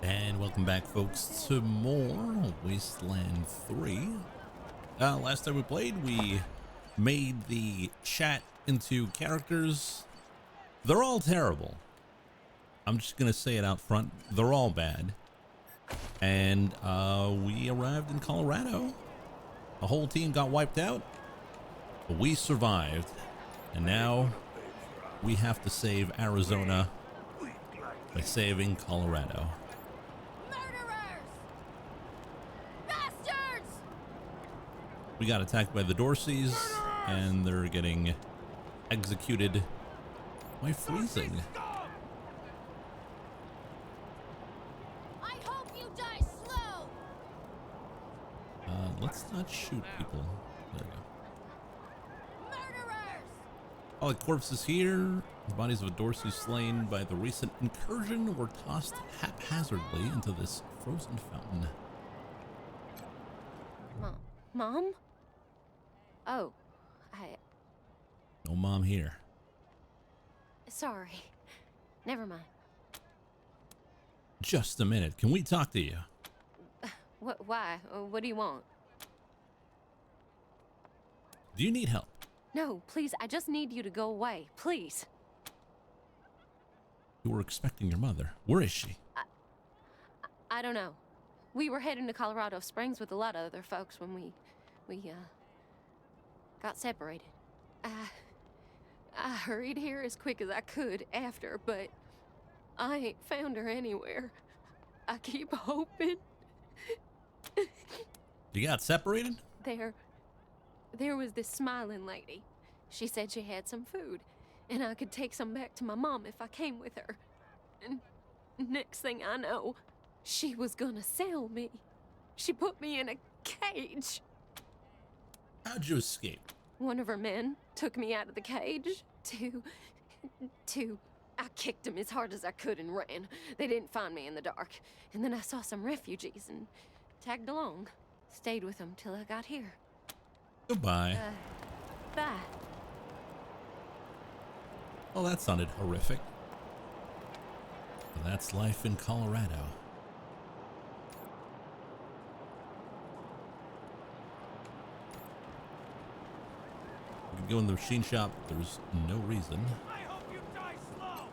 And welcome back, folks, to more Wasteland 3. Last time we played, we made the chat into characters. They're all terrible. I'm just gonna say it out front. They're all bad. And we arrived in Colorado. The whole team got wiped out, but we survived. And now we have to save Arizona by saving Colorado. We got attacked by the Dorseys, and they're getting executed by freezing. I hope you die slow. Let's not shoot people. There we go. Murderers! All the corpses here. The bodies of a Dorsey slain by the recent incursion were tossed haphazardly into this frozen fountain. Mom? Oh, No mom here. sorry. Never mind. Just a minute. Can we talk to you? Why? What do you want? Do you need help? No, please, I just need you to go away. Please. You were expecting your mother. Where is she? I don't know. We were heading to Colorado Springs with a lot of other folks when we got separated. I hurried here as quick as I could after, but I ain't found her anywhere. I keep hoping. You got separated? There was this smiling lady. She said she had some food, and I could take some back to my mom if I came with her. And next thing I know, she was gonna sell me. She put me in a cage. How'd you escape? One of her men took me out of the cage I kicked him as hard as I could and ran. They didn't find me in the dark. And then I saw some refugees and tagged along. Stayed with them till I got here. Goodbye. Bye. Well, that sounded horrific. But that's life in Colorado. We could go in the machine shop. There's no reason. I hope you die slow.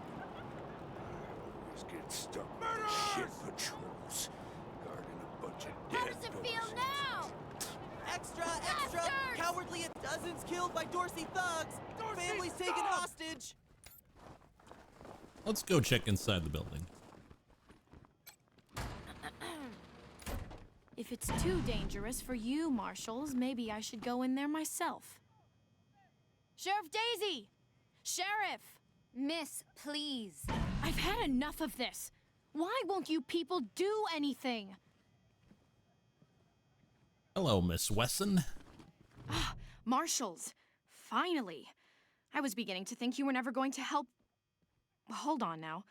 Always get stuck with the shit patrols. Guarding a bunch of dead. How does it feel now? Extra! Bastards! Cowardly dozens killed by Dorsey thugs! Families taken hostage! Let's go check inside the building. If it's too dangerous for you, Marshals, maybe I should go in there myself. Sheriff Daisy! Sheriff! Miss, please. I've had enough of this. Why won't you people do anything? Hello, Miss Wesson. Marshals, finally. I was beginning to think you were never going to help. Hold on now.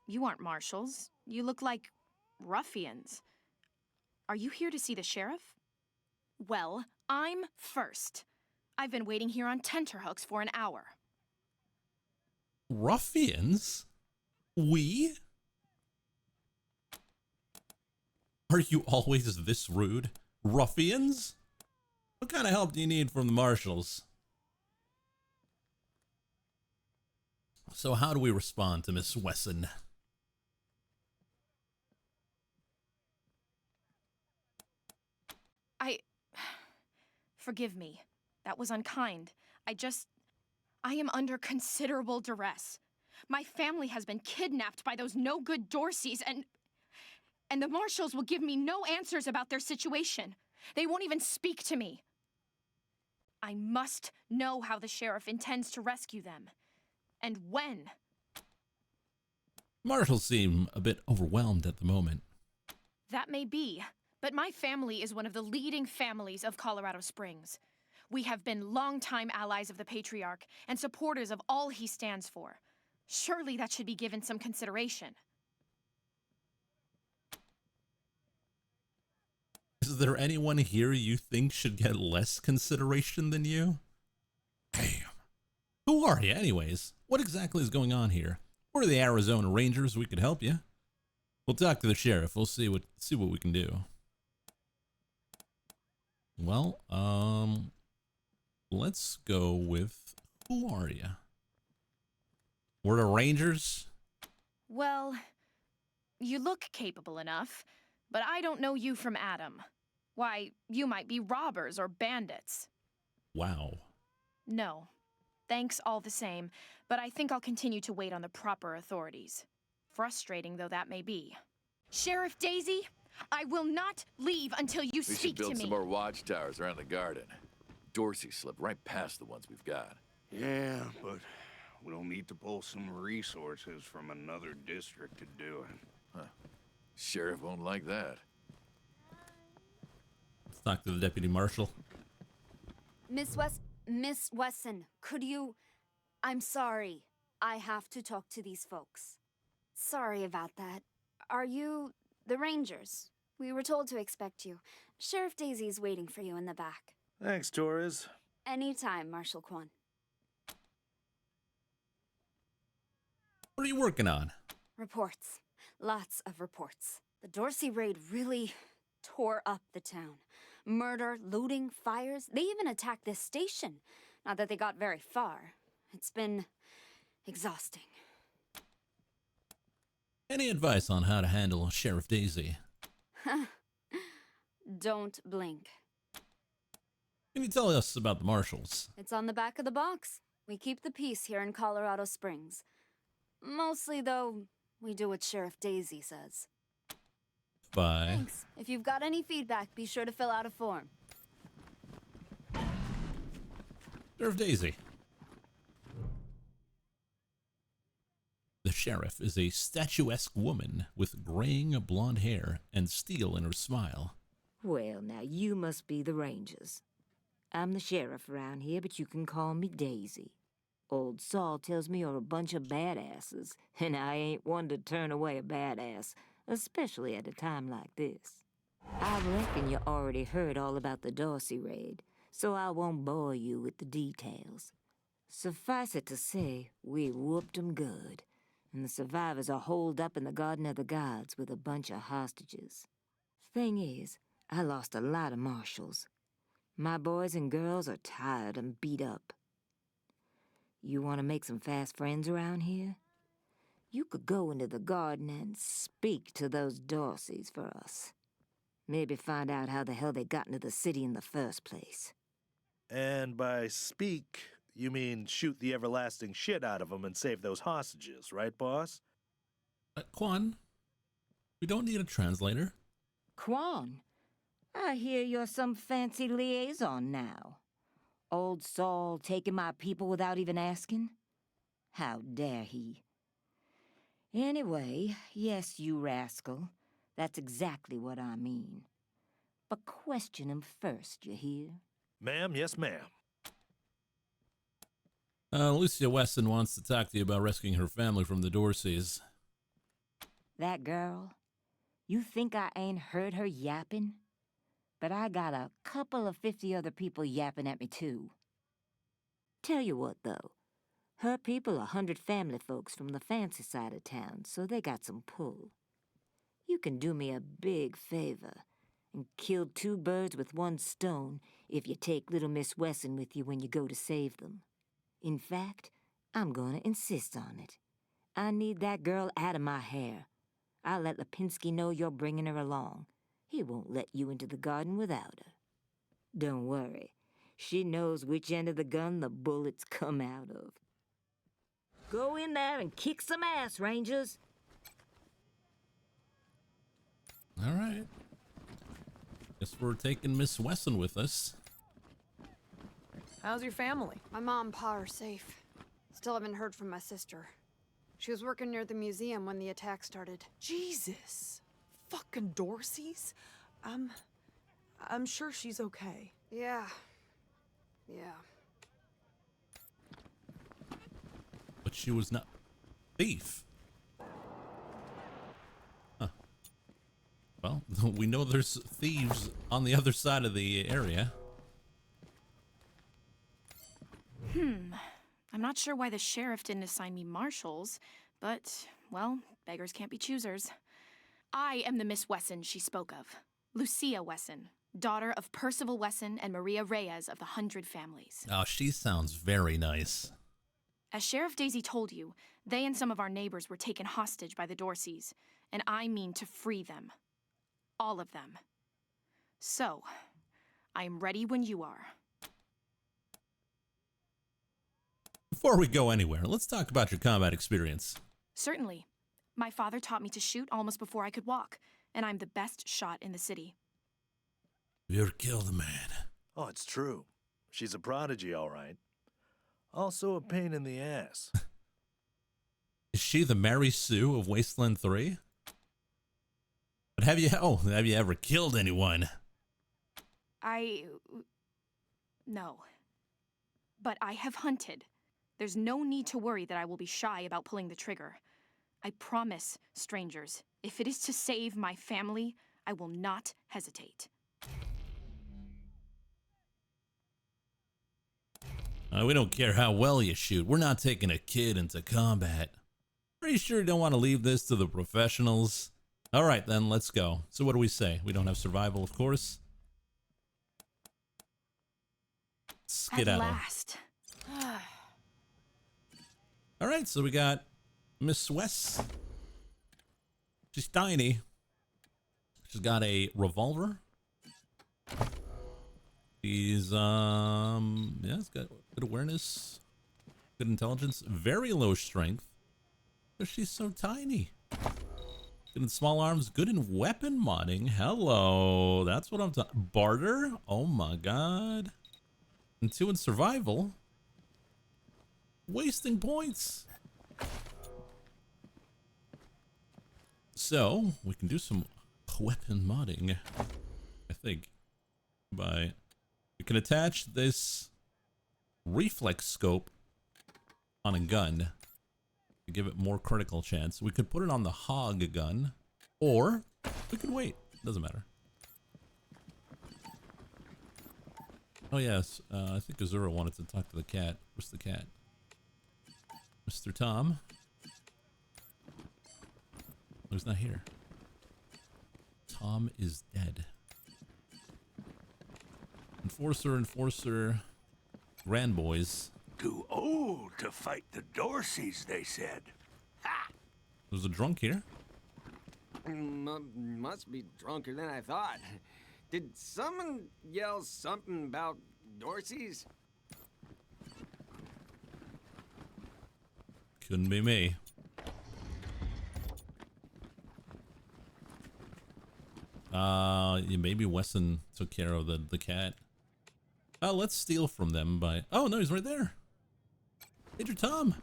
You aren't marshals. You look like ruffians. Are you here to see the sheriff? Well, I'm first. I've been waiting here on tenterhooks for an hour. Ruffians? We? Are you always this rude? Ruffians? What kind of help do you need from the marshals? So how do we respond to Miss Wesson? Forgive me. That was unkind. I am under considerable duress. My family has been kidnapped by those no-good Dorseys, and the marshals will give me no answers about their situation. They won't even speak to me. I must know how the sheriff intends to rescue them. And when. Marshals seem a bit overwhelmed at the moment. That may be, but my family is one of the leading families of Colorado Springs. We have been longtime allies of the Patriarch and supporters of all he stands for. Surely that should be given some consideration. Is there anyone here you think should get less consideration than you? Damn. Who are you anyways? What exactly is going on here? We're the Arizona Rangers. We could help you. We'll talk to the sheriff. We'll see what we can do. Well, let's go with, who are you? We're the Rangers? Well, you look capable enough, but I don't know you from Adam. Why, you might be robbers or bandits. Wow. No. Thanks all the same, but I think I'll continue to wait on the proper authorities. Frustrating though that may be. Sheriff Daisy, I will not leave until you We speak should to build me. some more watchtowers around the garden. Dorsey slipped right past the ones we've got. Yeah, but we'll need to pull some resources from another district to do it. Sheriff won't like that. Let's talk to the deputy marshal. Miss Wesson, could you... I'm sorry. I have to talk to these folks. Sorry about that. Are you the Rangers? We were told to expect you. Sheriff Daisy's waiting for you in the back. Thanks, Torres. Anytime, Marshal Quan. What are you working on? Reports. Lots of reports. The Dorsey raid really tore up the town. Murder, looting, fires. They even attacked this station. Not that they got very far. It's been exhausting. Any advice on how to handle Sheriff Daisy? Don't blink. Can you tell us about the marshals? It's on the back of the box. We keep the peace here in Colorado Springs. Mostly, though, we do what Sheriff Daisy says. Bye. Thanks. If you've got any feedback, be sure to fill out a form. Sheriff Daisy. The sheriff is a statuesque woman with graying blonde hair and steel in her smile. Well, now you must be the Rangers. I'm the sheriff around here, but you can call me Daisy. Old Saul tells me you're a bunch of badasses, and I ain't one to turn away a badass, especially at a time like this. I reckon you already heard all about the Dorsey raid, so I won't bore you with the details. Suffice it to say, we whooped 'em good, and the survivors are holed up in the Garden of the Gods with a bunch of hostages. Thing is, I lost a lot of marshals. My boys and girls are tired and beat up. You want to make some fast friends around here? You could go into the garden and speak to those Dorseys for us. Maybe find out how the hell they got into the city in the first place. And by speak, you mean shoot the everlasting shit out of them and save those hostages, right, boss? Quan, we don't need a translator. Quan, I hear you're some fancy liaison now. Old Saul taking my people without even asking? How dare he? Anyway, yes, you rascal. That's exactly what I mean. But question him first, you hear? Ma'am, yes, ma'am. Lucia Weston wants to talk to you about rescuing her family from the Dorseys. That girl? You think I ain't heard her yapping? But I got a couple of 50 other people yapping at me, too. Tell you what, though. Her people are 100 family folks from the fancy side of town, so they got some pull. You can do me a big favor and kill 2 birds with 1 stone if you take little Miss Wesson with you when you go to save them. In fact, I'm gonna insist on it. I need that girl out of my hair. I'll let Lipinski know you're bringing her along. He won't let you into the garden without her. Don't worry. She knows which end of the gun the bullets come out of. Go in there and kick some ass, Rangers. All right. Guess we're taking Miss Wesson with us. How's your family? My mom and pa are safe. Still haven't heard from my sister. She was working near the museum when the attack started. Jesus. Fucking Dorseys? I'm sure she's okay. Yeah. But she was not thief. Huh. Well, we know there's thieves on the other side of the area. I'm not sure why the sheriff didn't assign me marshals, but, well, beggars can't be choosers. I am the Miss Wesson she spoke of. Lucia Wesson, daughter of Percival Wesson and Maria Reyes of the 100 Families. Oh, she sounds very nice. As Sheriff Daisy told you, they and some of our neighbors were taken hostage by the Dorseys, and I mean to free them. All of them. So, I am ready when you are. Before we go anywhere, let's talk about your combat experience. Certainly. My father taught me to shoot almost before I could walk, and I'm the best shot in the city. You're killed a man. Oh, it's true. She's a prodigy, all right. Also a pain in the ass. Is she the Mary Sue of Wasteland 3? But have you ever killed anyone? No. But I have hunted. There's no need to worry that I will be shy about pulling the trigger. I promise, strangers, if it is to save my family, I will not hesitate. We don't care how well you shoot. We're not taking a kid into combat. Pretty sure you don't want to leave this to the professionals. All right, then, let's go. So what do we say? We don't have survival, of course. Skedaddle. At last. All right, so we got Miss West. She's tiny. She's got a revolver. She's, yeah, it's got good awareness, good intelligence, very low strength. Because she's so tiny. Good in small arms, good in weapon modding. Hello, that's what I'm talking. Barter? Oh my god. And 2 in survival. Wasting points. So, we can do some weapon modding, I think. We can attach this reflex scope on a gun to give it more critical chance. We could put it on the hog gun, or we could wait. Doesn't matter. Oh yes, I think Azura wanted to talk to the cat. Where's the cat? Mr. Tom? Oh, he's not here. Tom is dead. Enforcer, grand boys. Too old to fight the Dorseys, they said. Ha! There's a drunk here. Must be drunker than I thought. Did someone yell something about Dorseys? Couldn't be me. Yeah, maybe Wesson took care of the cat. Let's steal from them by... Oh, no, he's right there. Major Tom.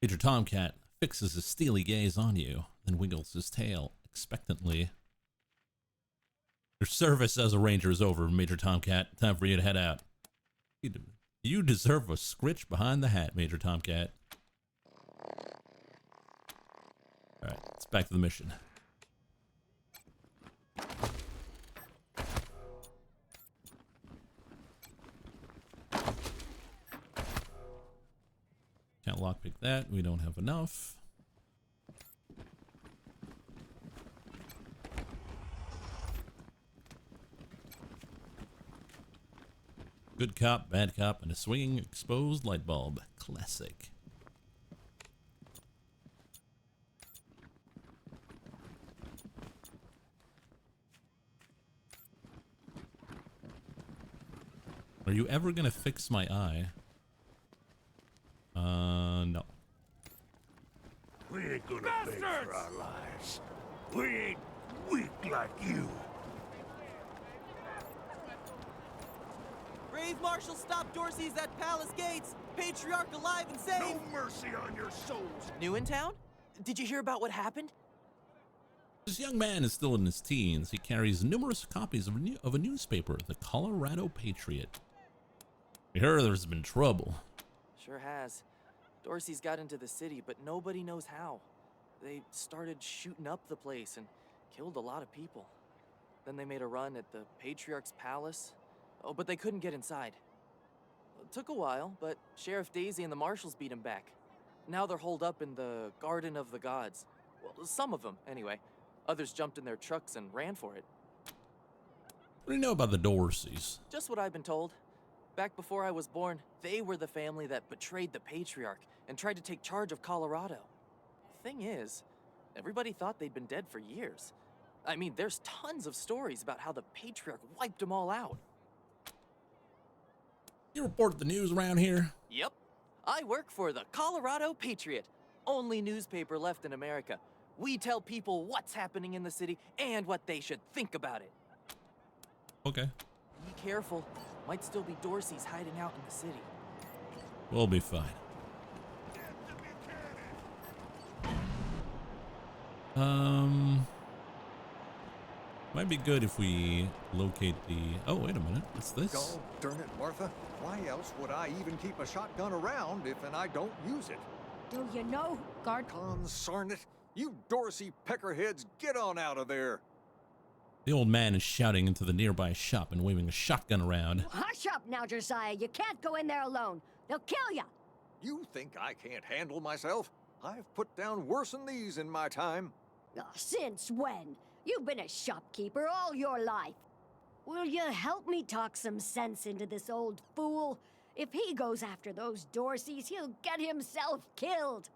Major Tomcat fixes his steely gaze on you, then wiggles his tail expectantly. Your service as a ranger is over, Major Tomcat. Time for you to head out. You deserve a scritch behind the hat, Major Tomcat. Alright, let's back to the mission. Can't lockpick that. We don't have enough. Good cop, bad cop, and a swinging exposed light bulb. Classic. Are you ever gonna fix my eye? No. We ain't gonna beg for our lives. We ain't weak like you. Brave Marshal stopped Dorsey's at Palace Gates. Patriarch alive and safe. No mercy on your souls. New in town? Did you hear about what happened? This young man is still in his teens. He carries numerous copies of a newspaper, the Colorado Patriot. We heard there's been trouble. Sure has. Dorsey's got into the city, but nobody knows how. They started shooting up the place and killed a lot of people. Then they made a run at the Patriarch's palace. Oh, but they couldn't get inside. It took a while, but Sheriff Daisy and the marshals beat him back. Now they're holed up in the Garden of the Gods. Well, some of them, anyway. Others jumped in their trucks and ran for it. What do you know about the Dorseys? Just what I've been told. Back before I was born, they were the family that betrayed the Patriarch and tried to take charge of Colorado. Thing is, everybody thought they'd been dead for years. I mean, there's tons of stories about how the Patriarch wiped them all out. You report the news around here? Yep. I work for the Colorado Patriot, only newspaper left in America. We tell people what's happening in the city and what they should think about it. Okay. Be careful. Might still be Dorseys hiding out in the city. We'll be fine. Might be good if we locate the... Oh, wait a minute. What's this? God darn it, Martha. Why else would I even keep a shotgun around if I don't use it? Do you know, guard? Consarn it. You Dorsey peckerheads, get on out of there. The old man is shouting into the nearby shop and waving a shotgun around. Hush up now, Josiah. You can't go in there alone. They'll kill you. You think I can't handle myself? I've put down worse than these in my time. Since when? You've been a shopkeeper all your life. Will you help me talk some sense into this old fool? If he goes after those Dorseys, he'll get himself killed.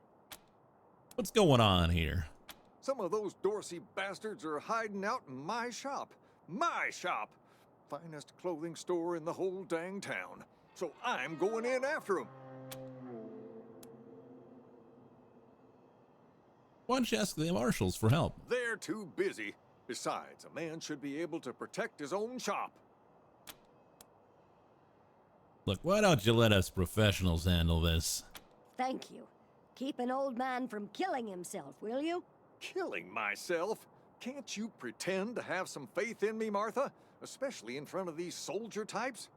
What's going on here? Some of those Dorsey bastards are hiding out in my shop. My shop! Finest clothing store in the whole dang town. So I'm going in after them. Why don't you ask the marshals for help? They're too busy. Besides, a man should be able to protect his own shop. Look, why don't you let us professionals handle this? Thank you. Keep an old man from killing himself, will you? Killing myself? Can't you pretend to have some faith in me, Martha? Especially in front of these soldier types?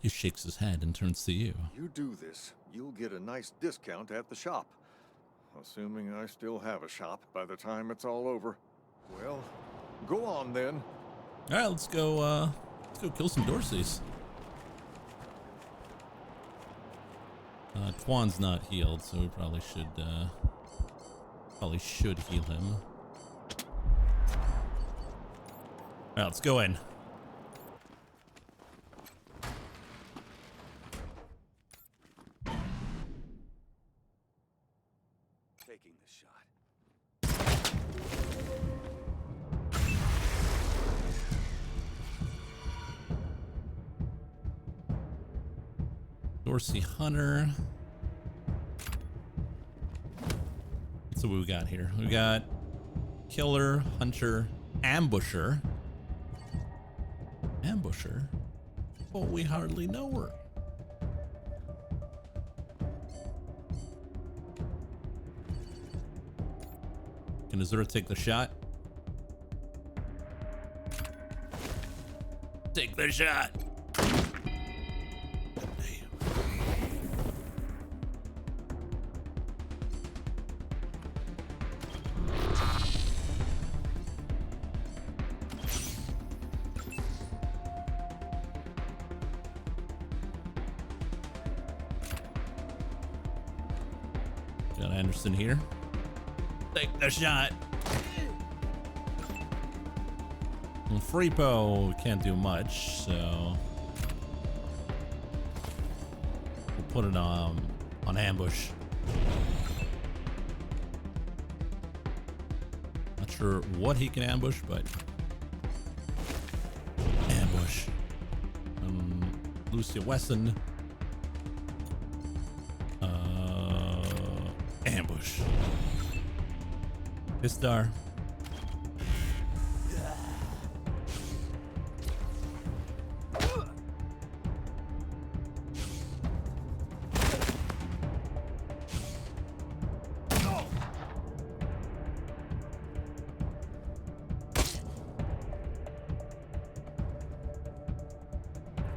He shakes his head and turns to you. You do this, you'll get a nice discount at the shop. Assuming I still have a shop by the time it's all over. Well, go on then. All right, let's go kill some Dorseys. Quan's not healed, so we probably should heal him. All right, let's go in. Taking the shot. Dorsey Hunter. So what we got here? We got Killer, Hunter, Ambusher. Ambusher? Well, we hardly know her. Can Azura take the shot? Take the shot! Got Anderson here. Take the shot. And Freepo can't do much, so we'll put it on ambush. Not sure what he can ambush, but ambush. Lucia Wesson. Ambush. Pistar.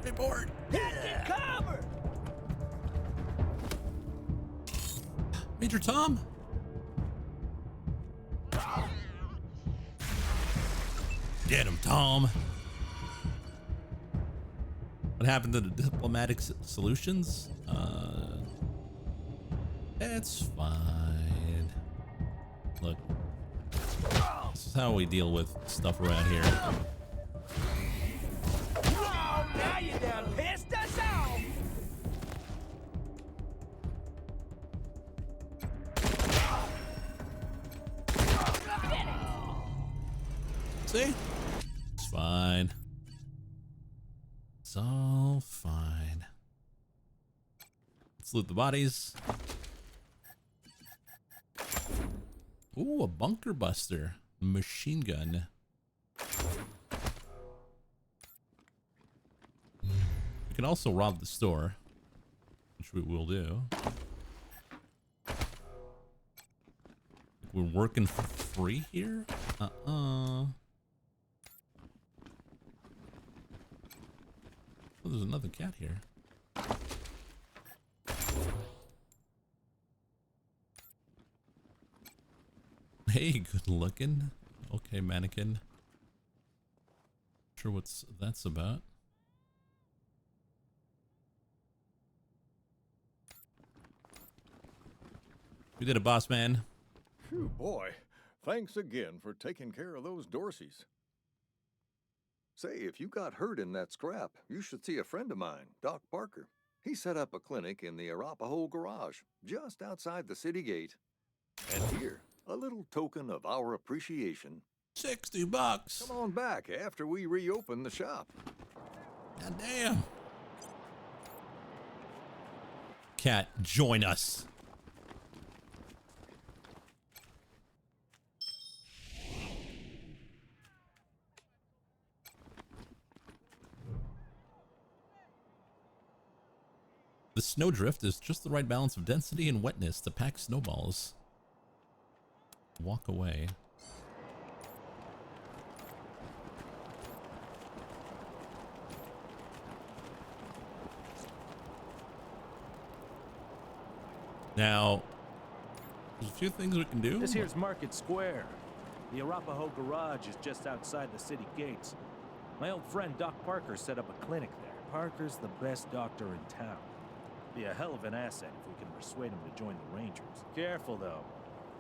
Report. Cover! Major Tom? Get him, Tom. What happened to the diplomatic solutions? It's fine. Look, this is how we deal with stuff around here. Oh, now you done pissed us off! See? It's fine. It's all fine. Let's loot the bodies. Ooh, a bunker buster. Machine gun. We can also rob the store, which we will do. We're working for free here? Oh, there's another cat here. Hey, good looking. Okay, mannequin. Sure what's that's about. We did it, boss man. Phew, boy. Thanks again for taking care of those Dorseys. Say, if you got hurt in that scrap, you should see a friend of mine, Doc Parker. He set up a clinic in the Arapahoe garage, just outside the city gate. And here, a little token of our appreciation. $60. Come on back after we reopen the shop. God damn. Cat, join us. The snowdrift is just the right balance of density and wetness to pack snowballs. Walk away. Now, there's a few things we can do. This here's Market Square. The Arapahoe garage is just outside the city gates. My old friend Doc Parker set up a clinic there. Parker's the best doctor in town. Be a hell of an asset if we can persuade him to join the Rangers. Careful though.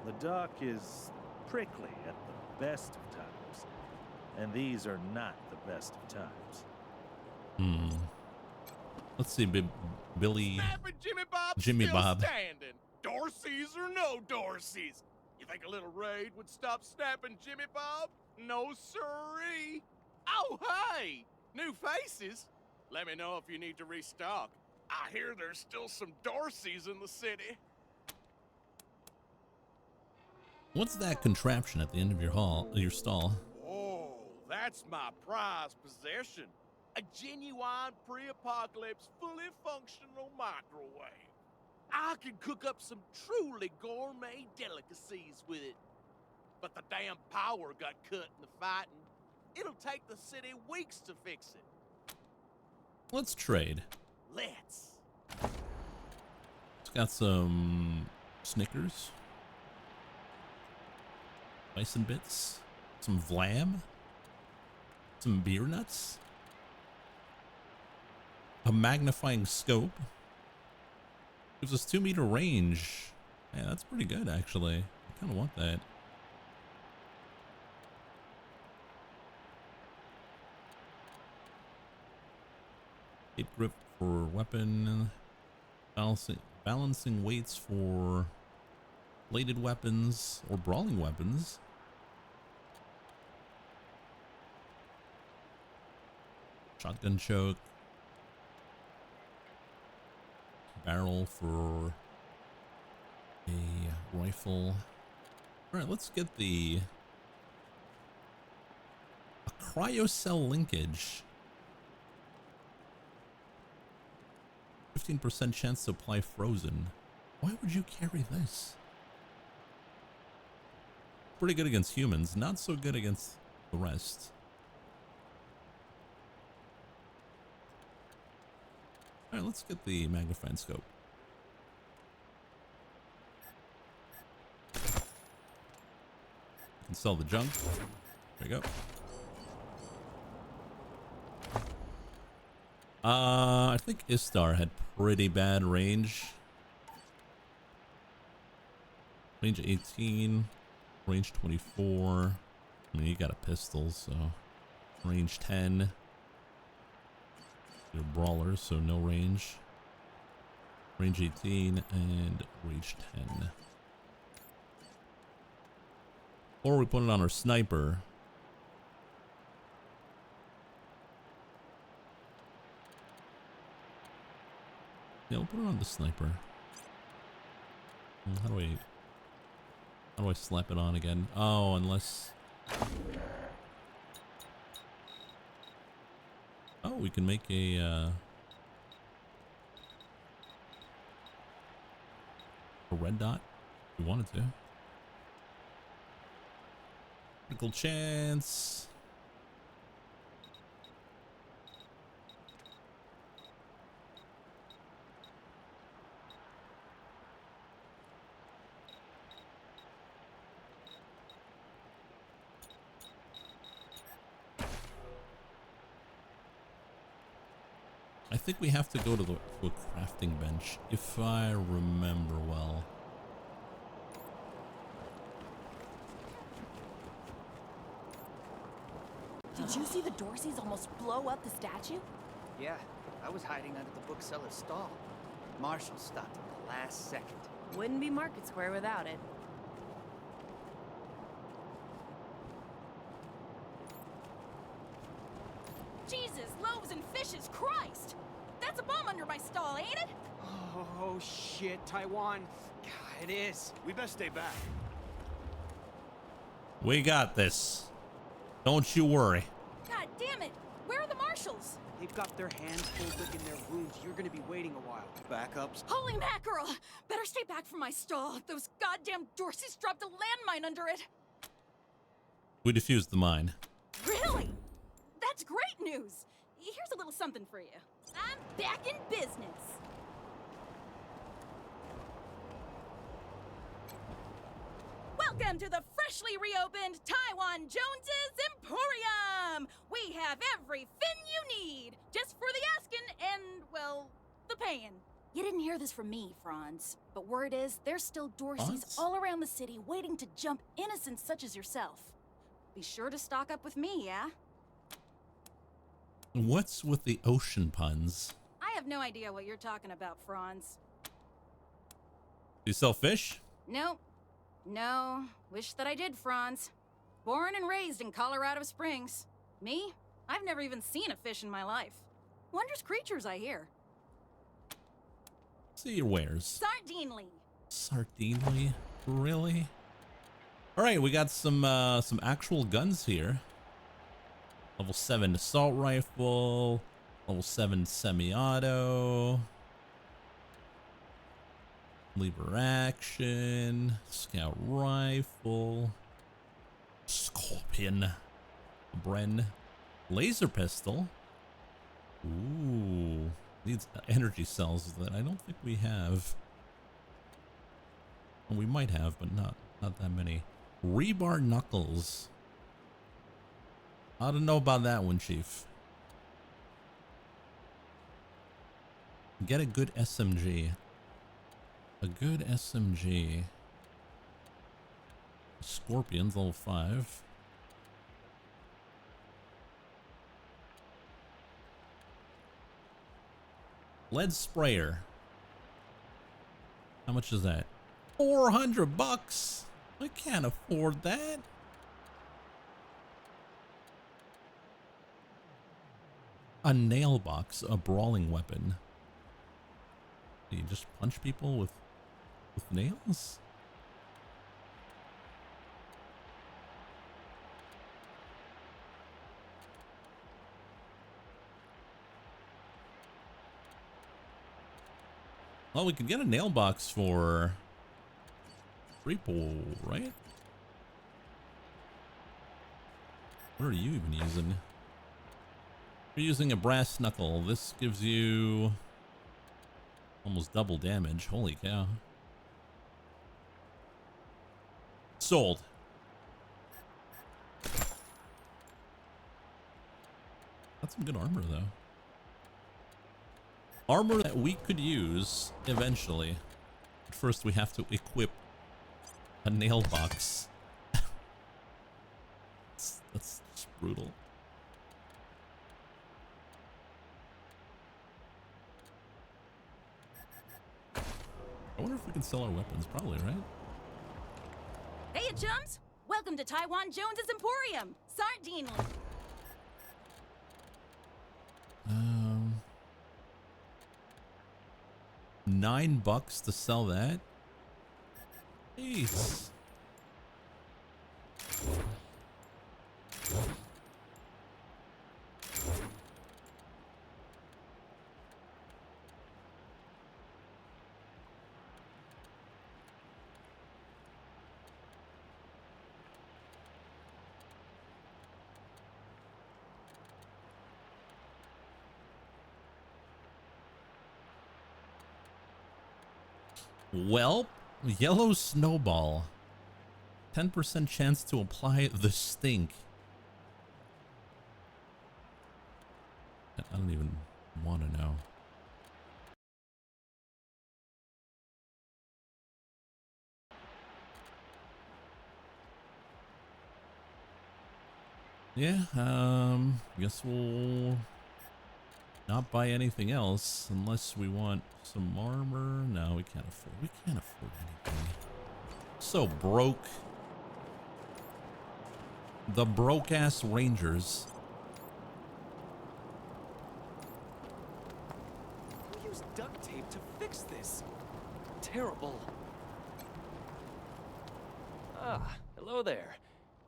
The doc is prickly at the best of times. And these are not the best of times. Let's see, Billy. Snapping Jimmy Bob Jimmy still Bob. standing. Dorseys or no Dorseys? You think a little raid would stop snapping Jimmy Bob? No siree. Oh, hey, new faces. Let me know if you need to restock. I hear there's still some Dorseys in the city. What's that contraption at the end of your stall? Oh, that's my prized possession. A genuine pre-apocalypse, fully functional microwave. I can cook up some truly gourmet delicacies with it. But the damn power got cut in the fighting. It'll take the city weeks to fix it. Let's trade. Let's. It's got some Snickers. Bison bits. Some Vlam. Some beer nuts. A magnifying scope. Gives us 2-meter range. Yeah, that's pretty good, actually. I kind of want that. Tape grip for weapon. Balancing weights for bladed weapons or brawling weapons. Shotgun choke. Barrel for a rifle. All right, let's get a cryocell linkage. 15% chance to apply frozen. Why would you carry this? Pretty good against humans, not so good against the rest. All right, let's get the magnifying scope. We can sell the junk. There you go. I think Istar had pretty bad range. Range 18. Range 24. I mean, you got a pistol, so... Range 10. You're a brawler, so no range. Range 18 and range 10. Or we put it on our sniper. Yeah, we'll put it on the sniper. How do I slap it on again? Oh, unless... Oh, we can make a red dot if we wanted to. Critical chance. I think we have to go to a crafting bench, if I remember well. Did you see the Dorseys almost blow up the statue? Yeah, I was hiding under the bookseller's stall. Marshall stopped at the last second. Wouldn't be Market Square without it. Jesus, loaves and fishes, Christ! That's a bomb under my stall, ain't it? Oh, shit, Taiwan. God, it is. We best stay back. We got this. Don't you worry. God damn it! Where are the marshals? They've got their hands full licking their wounds. You're gonna be waiting a while. Backups? Holy mackerel! Better stay back from my stall. Those goddamn Dorseys dropped a landmine under it. We defused the mine. Really? That's great news. Here's a little something for you. I'm back in business. Welcome to the freshly reopened Taiwan Jones's Emporium! We have everything you need, just for the asking and, well, the paying. You didn't hear this from me, Franz, but word is there's still Dorseys all around the city waiting to jump innocents such as yourself. Be sure to stock up with me, yeah? What's with the ocean puns? I have no idea what you're talking about, Franz. Do you sell fish? Nope. No, wish that I did, Franz. Born and raised in Colorado Springs. Me? I've never even seen a fish in my life. Wondrous creatures, I hear. See your wares. Sardinely. Sardinely? Really? Alright, we got some actual guns here. Level 7 assault rifle. Level 7 semi-auto. Lever action, scout rifle, scorpion, Bren, laser pistol. Ooh, needs energy cells that I don't think we have. Well, we might have, but not that many. Rebar knuckles. I don't know about that one, Chief. Get a good SMG. A good SMG. Scorpions, level 5. Lead sprayer. How much is that? 400 bucks. I can't afford that. A nail box, a brawling weapon. Do you just punch people with nails? Well, we could get a nail box for Repo, right? What are you even using? You're using a brass knuckle. This gives you almost double damage. Holy cow. Sold. That's some good armor, though. Armor that we could use eventually. But first, we have to equip A nail box. That's just brutal. I wonder if we can sell our weapons. Probably, right? Hey, chums! Welcome to Taiwan Jones's Emporium. Sardine. $9 to sell that. Jeez. Well, yellow snowball. 10% chance to apply the stink. I don't even want to know. Yeah, guess we'll not buy anything else unless we want some armor. No, we can't afford anything. So broke. The broke ass Rangers. We used duct tape to fix this. Terrible. Ah, hello there.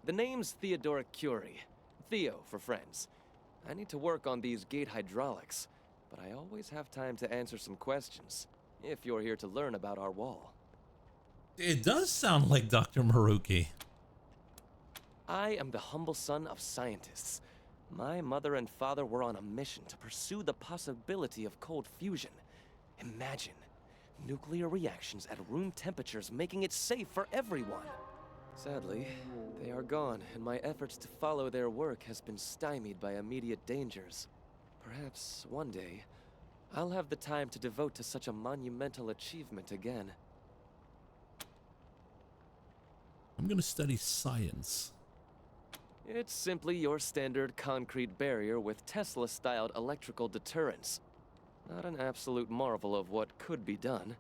The name's Theodoric Curie. Theo for friends. I need to work on these gate hydraulics, but I always have time to answer some questions, if you're here to learn about our wall. It does sound like Dr. Maruki. I am the humble son of scientists. My mother and father were on a mission to pursue the possibility of cold fusion. Imagine nuclear reactions at room temperatures, making it safe for everyone. Sadly, they are gone, and my efforts to follow their work has been stymied by immediate dangers. Perhaps one day, I'll have the time to devote to such a monumental achievement again. I'm gonna study science. It's simply your standard concrete barrier with Tesla-styled electrical deterrence. Not an absolute marvel of what could be done,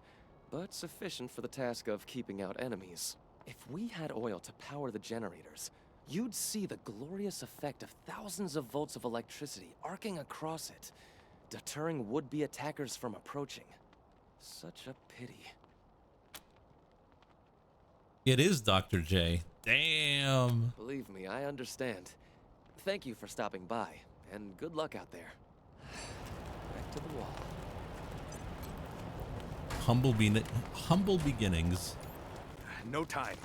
but sufficient for the task of keeping out enemies. If we had oil to power the generators, you'd see the glorious effect of thousands of volts of electricity arcing across it, deterring would-be attackers from approaching. Such a pity. It is Dr. J. Damn. Believe me, I understand. Thank you for stopping by, and good luck out there. Back to the wall. Humble beginnings. No time.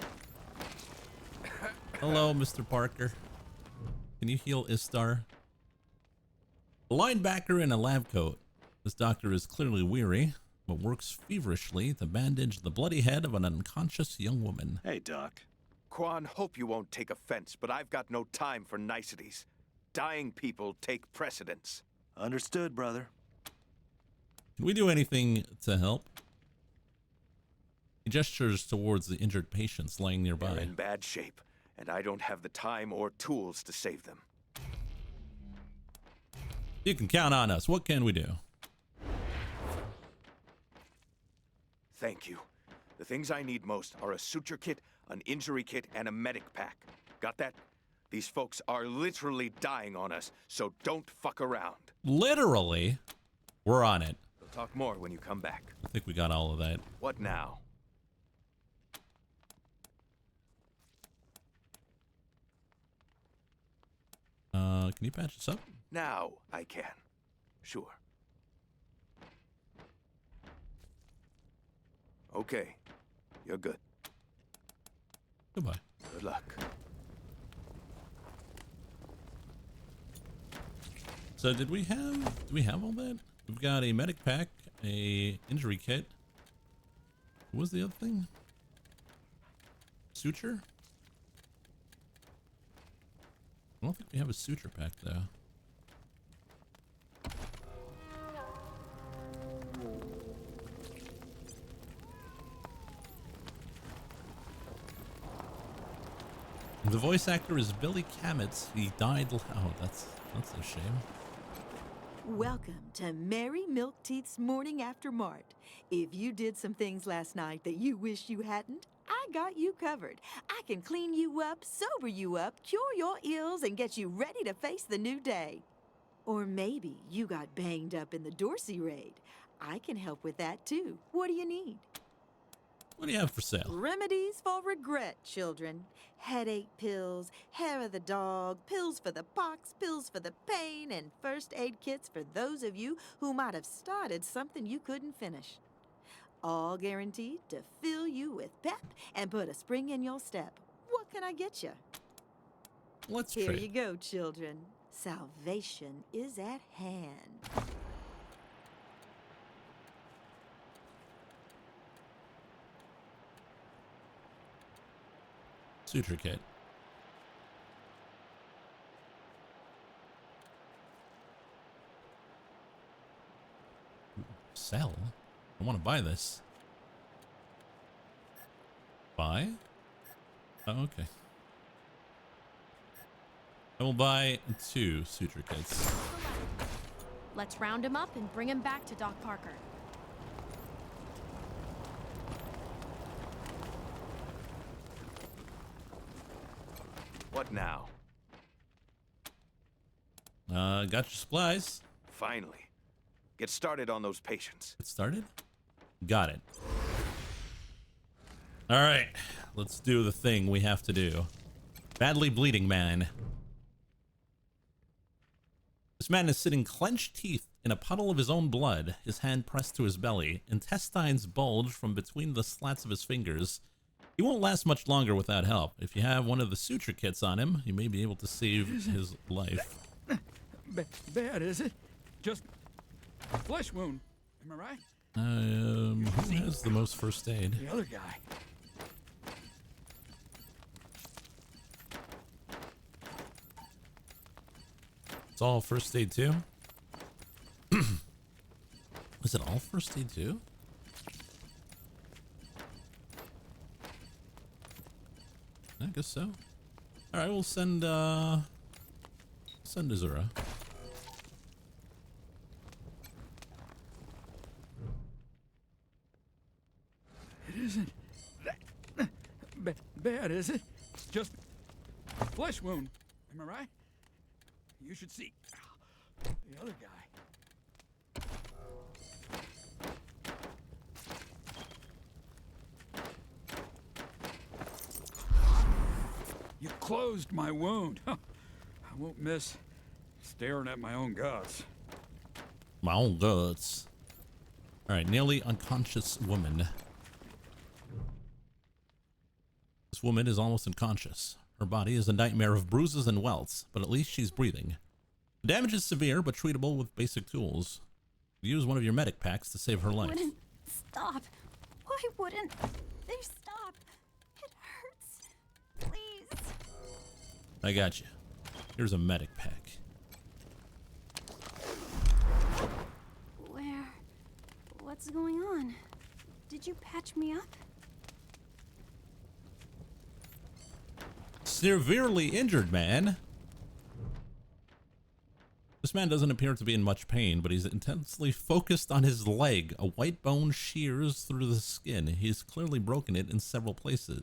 Hello, Mr. Parker. Can you heal Istar? A linebacker in a lab coat. This doctor is clearly weary, but works feverishly to bandage the bloody head of an unconscious young woman. Hey, Doc. Quan, hope you won't take offense, but I've got no time for niceties. Dying people take precedence. Understood, brother. Can we do anything to help? He gestures towards the injured patients lying nearby. They're in bad shape, and I don't have the time or tools to save them. You can count on us. What can we do? Thank you. The things I need most are a suture kit, an injury kit, and a medic pack. Got that? These folks are literally dying on us, so don't fuck around. Literally? We're on it. We'll talk more when you come back. I think we got all of that. What now? Can you patch us up? Now I can. Sure. Okay. You're good. Goodbye. Good luck. So do we have all that? We've got a medic pack, a injury kit. What was the other thing? Suture? I don't think we have a suture pack though. The voice actor is Billy Kametz. He died. Oh, that's a shame. Welcome to Mary Milkteeth's Morning After Mart. If you did some things last night that you wish you hadn't, I got you covered. I can clean you up, sober you up, cure your ills, and get you ready to face the new day. Or maybe you got banged up in the Dorsey raid. I can help with that too. What do you need? What do you have for sale? Remedies for regret, children. Headache pills, hair of the dog, pills for the pox, pills for the pain, and first aid kits for those of you who might have started something you couldn't finish. All guaranteed to fill you with pep and put a spring in your step. What can I get you? Let's Here trade. you go, children. Salvation is at hand. Suture kit. Sell? I want to buy this. Buy? Oh, okay. I will buy 2 suture kits. Let's round him up and bring him back to Doc Parker. What now? Got your supplies. Finally. Get started on those patients. Get started? Got it. All right, let's do the thing we have to do. Badly bleeding man. This man is sitting clenched teeth in a puddle of his own blood, his hand pressed to his belly, intestines bulge from between the slats of his fingers. He won't last much longer without help. If you have one of the suture kits on him, you may be able to save his life. Bad, is it? Just a flesh wound. Am I right? Who has the most first aid? The other guy. It's all first aid too? Is it all first aid too? I guess so. Alright, we'll send Azura. It isn't bad, is it? Just a flesh wound. Am I right? You should see the other guy. You closed my wound. I won't miss staring at my own guts. My own guts. Alright, nearly unconscious woman. This woman is almost unconscious. Her body is a nightmare of bruises and welts, but at least she's breathing. The damage is severe, but treatable with basic tools. Use one of your medic packs to save her life. Wouldn't stop. Why wouldn't they stop? It hurts. Please. I got you. Here's a medic pack. What's going on? Did you patch me up? Severely injured man. This man doesn't appear to be in much pain, but he's intensely focused on his leg. A white bone shears through the skin. He's clearly broken it in several places.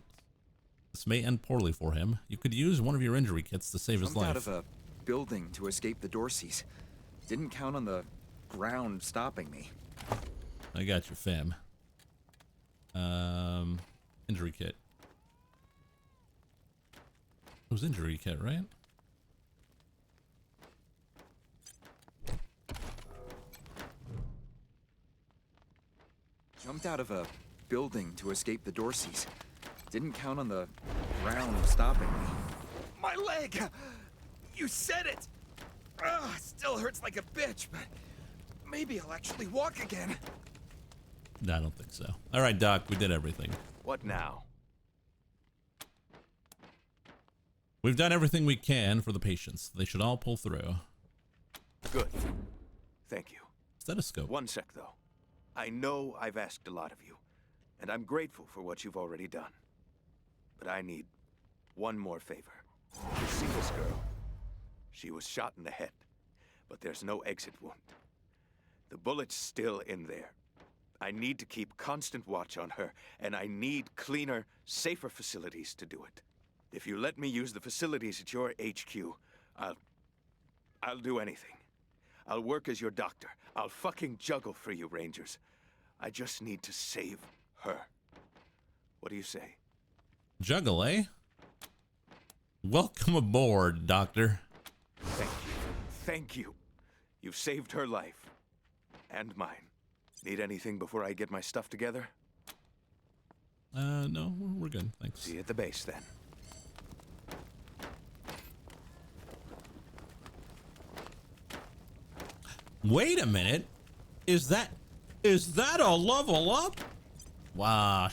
This may end poorly for him. You could use one of your injury kits to save his Jumped life. out of a building to escape the Dorseys. Didn't count on the ground stopping me. I got your fam. Injury kit. It was injury kit, right? Jumped out of a building to escape the Dorseys. Didn't count on the ground stopping me. My leg! You said it! Still hurts like a bitch, but maybe I'll actually walk again. No, I don't think so. All right, Doc, we did everything. What now? We've done everything we can for the patients. They should all pull through. Good. Thank you. Stethoscope. One sec, though. I know I've asked a lot of you, and I'm grateful for what you've already done. But I need one more favor. You see this girl? She was shot in the head, but there's no exit wound. The bullet's still in there. I need to keep constant watch on her, and I need cleaner, safer facilities to do it. If you let me use the facilities at your HQ, I'll do anything. I'll work as your doctor. I'll fucking juggle for you, Rangers. I just need to save her. What do you say? Juggle, eh? Welcome aboard, Doctor. Thank you. Thank you. You've saved her life. And mine. Need anything before I get my stuff together? No, we're good, thanks. See you at the base, then. Wait a minute. Is that a level up? Wow,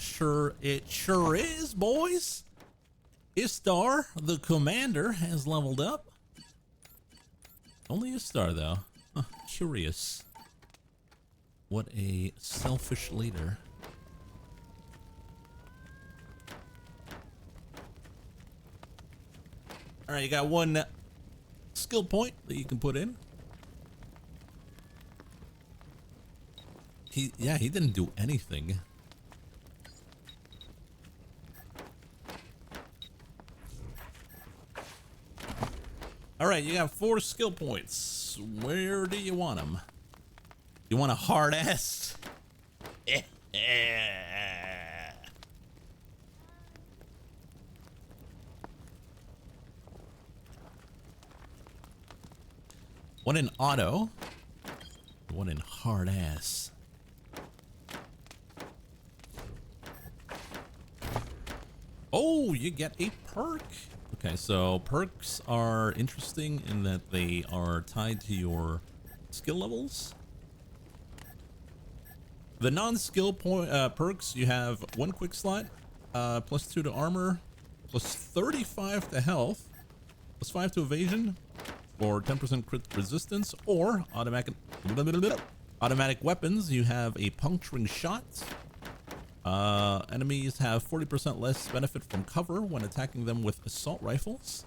it sure is, boys. Istar, the commander, has leveled up. Only Istar, though. Huh, curious. What a selfish leader. All right, you got one skill point that you can put in. He didn't do anything. All right, you got 4 skill points. Where do you want them? You want a hard ass? One in auto. One in hard ass. Oh, you get a perk. Okay, so perks are interesting in that they are tied to your skill levels. The non-skill perks, you have 1 quick slot, +2 to armor, +35 to health, +5 to evasion, for 10% crit resistance, or automatic weapons. You have a puncturing shot. Enemies have 40% less benefit from cover when attacking them with assault rifles.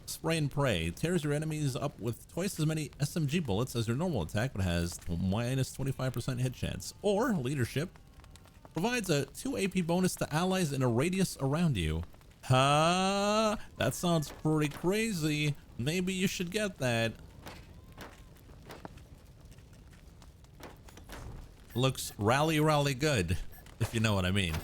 Spray and pray tears your enemies up with twice as many SMG bullets as your normal attack, but has -25% hit chance. Or leadership provides a 2 AP bonus to allies in a radius around you. Huh? That sounds pretty crazy. Maybe you should get that. Looks rally good, if you know what I mean.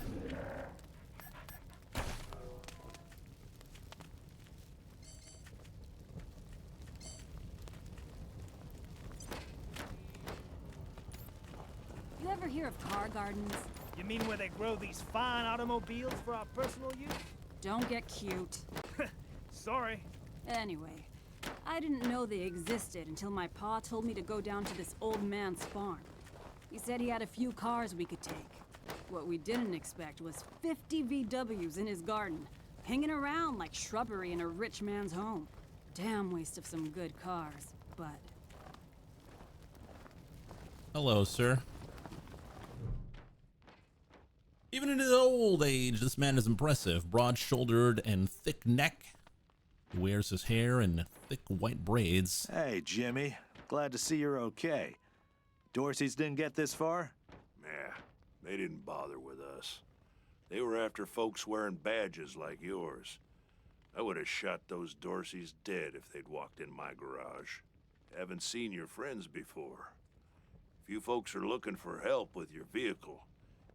You ever hear of car gardens? You mean where they grow these fine automobiles for our personal use? Don't get cute. Sorry. Anyway, I didn't know they existed until my pa told me to go down to this old man's farm. He said he had a few cars we could take. What we didn't expect was 50 VWs in his garden, hanging around like shrubbery in a rich man's home. Damn waste of some good cars, but... Hello, sir. Even in his old age, this man is impressive. Broad-shouldered and thick neck. He wears his hair in thick white braids. Hey, Jimmy. Glad to see you're okay. Dorsey's didn't get this far? Nah, they didn't bother with us. They were after folks wearing badges like yours. I would have shot those Dorseys dead if they'd walked in my garage. Haven't seen your friends before. If you folks are looking for help with your vehicle,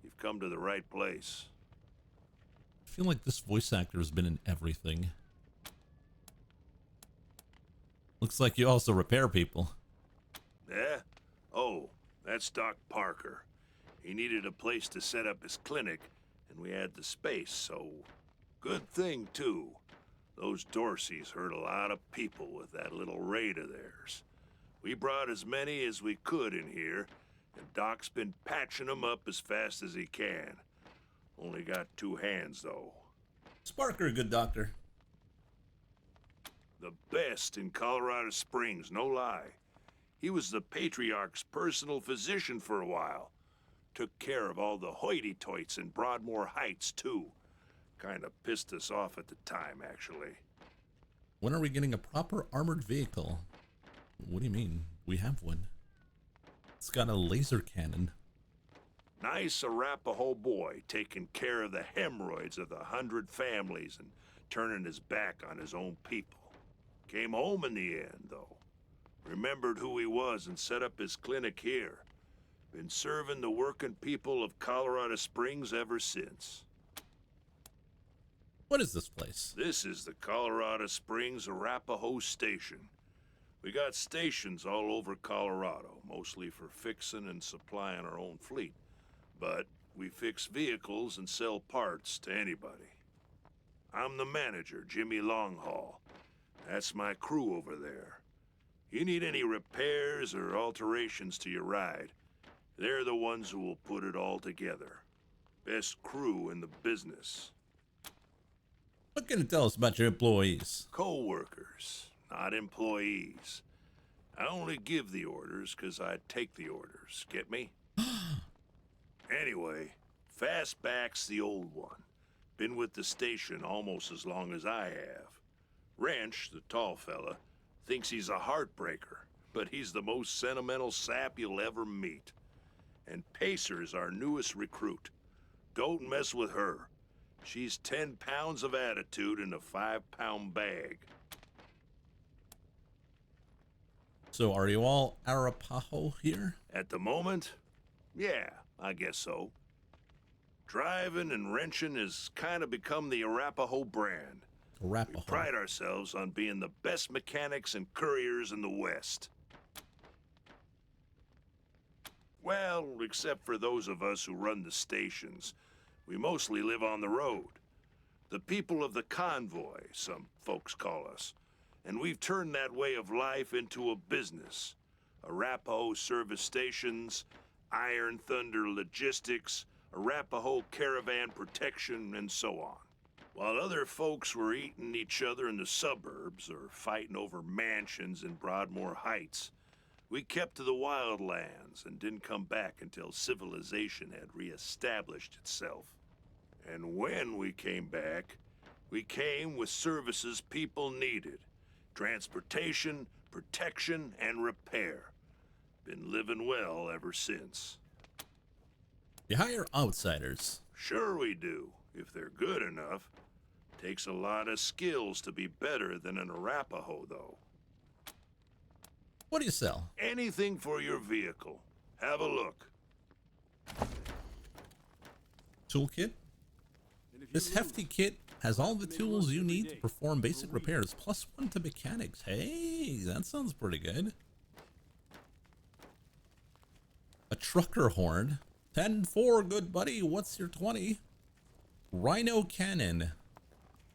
you've come to the right place. I feel like this voice actor has been in everything. Looks like you also repair people. Yeah? Oh, that's Doc Parker. He needed a place to set up his clinic, and we had the space, so... Good thing, too. Those Dorseys hurt a lot of people with that little raid of theirs. We brought as many as we could in here, and Doc's been patching them up as fast as he can. Only got 2 hands, though. Sparker, good doctor. The best in Colorado Springs, no lie. He was the Patriarch's personal physician for a while. Took care of all the hoity-toits in Broadmoor Heights, too. Kind of pissed us off at the time, actually. When are we getting a proper armored vehicle? What do you mean? We have one. It's got a laser cannon. Nice Arapaho boy taking care of the hemorrhoids of the 100 families and turning his back on his own people. Came home in the end, though. Remembered who he was and set up his clinic here. Been serving the working people of Colorado Springs ever since. What is this place? This is the Colorado Springs Arapaho Station. We got stations all over Colorado, mostly for fixing and supplying our own fleet. But we fix vehicles and sell parts to anybody. I'm the manager, Jimmy Longhaul. That's my crew over there. You need any repairs or alterations to your ride, they're the ones who will put it all together. Best crew in the business. What can you tell us about your employees? Co-workers, not employees. I only give the orders because I take the orders. Get me? Anyway, Fastback's the old one. Been with the station almost as long as I have. Wrench, the tall fella, thinks he's a heartbreaker, but he's the most sentimental sap you'll ever meet. And Pacer's our newest recruit. Don't mess with her. She's 10 pounds of attitude in a 5-pound bag. So are you all Arapaho here? At the moment, yeah, I guess so. Driving and wrenching has kind of become the Arapaho brand. Arapaho. We pride ourselves on being the best mechanics and couriers in the West. Well, except for those of us who run the stations. We mostly live on the road. The people of the convoy, some folks call us. And we've turned that way of life into a business. Arapaho service stations, Iron Thunder logistics, Arapaho caravan protection, and so on. While other folks were eating each other in the suburbs or fighting over mansions in Broadmoor Heights, we kept to the wildlands and didn't come back until civilization had reestablished itself. And when we came back, we came with services people needed. Transportation, protection, and repair. Been living well ever since. You hire outsiders. Sure we do, if they're good enough. Takes a lot of skills to be better than an Arapaho, though. What do you sell? Anything for your vehicle. Have a look. Toolkit? This hefty kit has all the tools you need to perform basic repairs, +1 to mechanics. Hey, that sounds pretty good. A trucker horn. 10-4, good buddy. What's your 20? Rhino cannon.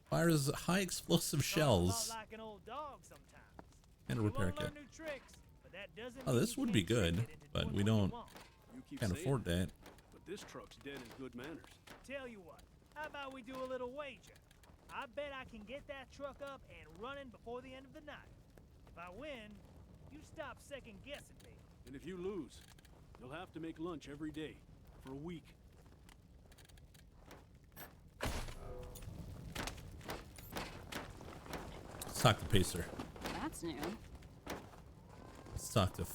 Fires high explosive shells. Like an old dog sometimes. And a repair kit. Oh, this would be good, but we can't afford that. But this truck's dead in good manners. Tell you what, how about we do a little wager? I bet I can get that truck up and running before the end of the night. If I win, you stop second guessing me. And if you lose, you'll have to make lunch every day for a week. Let's talk to Pacer. That's new. Let's talk to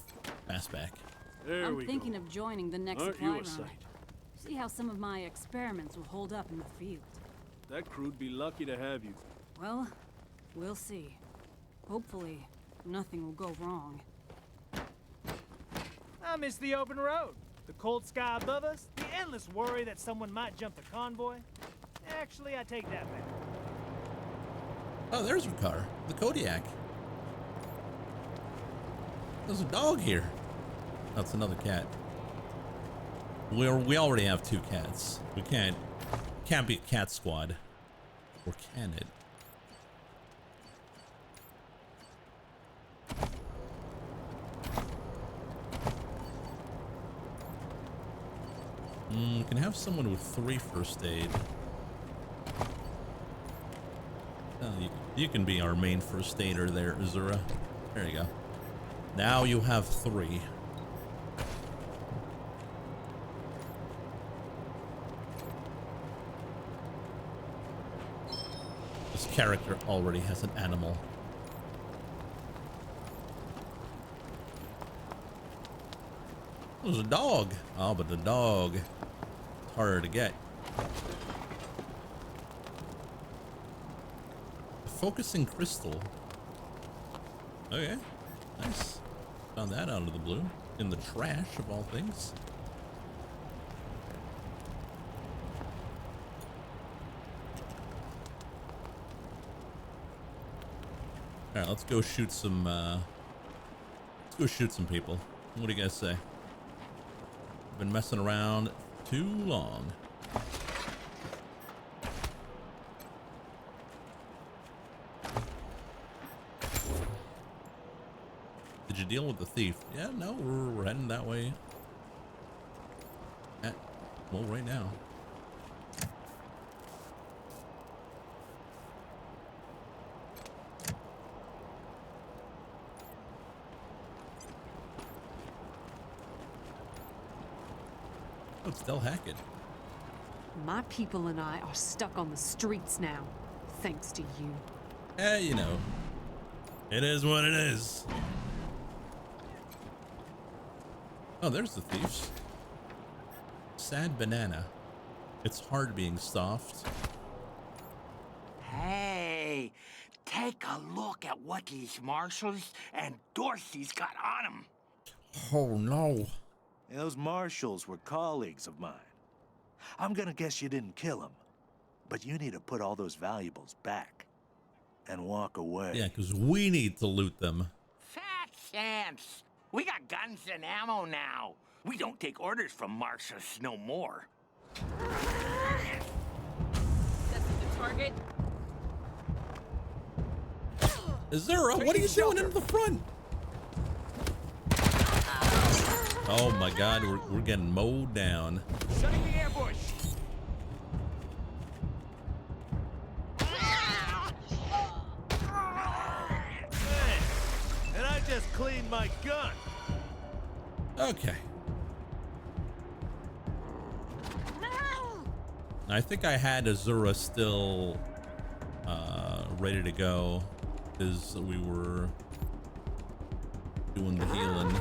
Fastback. There we I'm thinking of joining the next Aren't supply you a run. sight? See how some of my experiments will hold up in the field. That crew'd be lucky to have you. Well, we'll see. Hopefully, nothing will go wrong. I miss the open road, the cold sky above us, the endless worry that someone might jump the convoy. Actually, I take that back. Oh, there's her car. The Kodiak. There's a dog here. That's another cat. We already have 2 cats. We can't be a cat squad. Or can it? We can have someone with 3 first aid. You can be our main first aider there, Azura. There you go. Now you have 3. This character already has an animal. There's a dog. Oh, but the dog is harder to get. Focusing crystal. Okay, nice. Found that out of the blue. In the trash, of all things. All right, let's go shoot some. Let's go shoot some people. What do you guys say? Been messing around too long. Did you deal with the thief? Yeah, no, we're heading that way. Well, right now. Oh, it's Del Hackett. My people and I are stuck on the streets now, thanks to you. You know, it is what it is. Oh, there's the thieves. Sad banana. It's hard being soft. Hey, take a look at what these marshals and Dorsey's got on them. Oh, no. Those marshals were colleagues of mine. I'm gonna guess you didn't kill them, but you need to put all those valuables back and walk away. Yeah, because we need to loot them. Fat chance. We got guns and ammo now. We don't take orders from marshals no more. That's the target. Azura, what are you doing in the front? Oh my god, we're getting mowed down. Setting the ambush. And I just cleaned my gun. Okay. I think I had Azura still ready to go because we were doing the healing.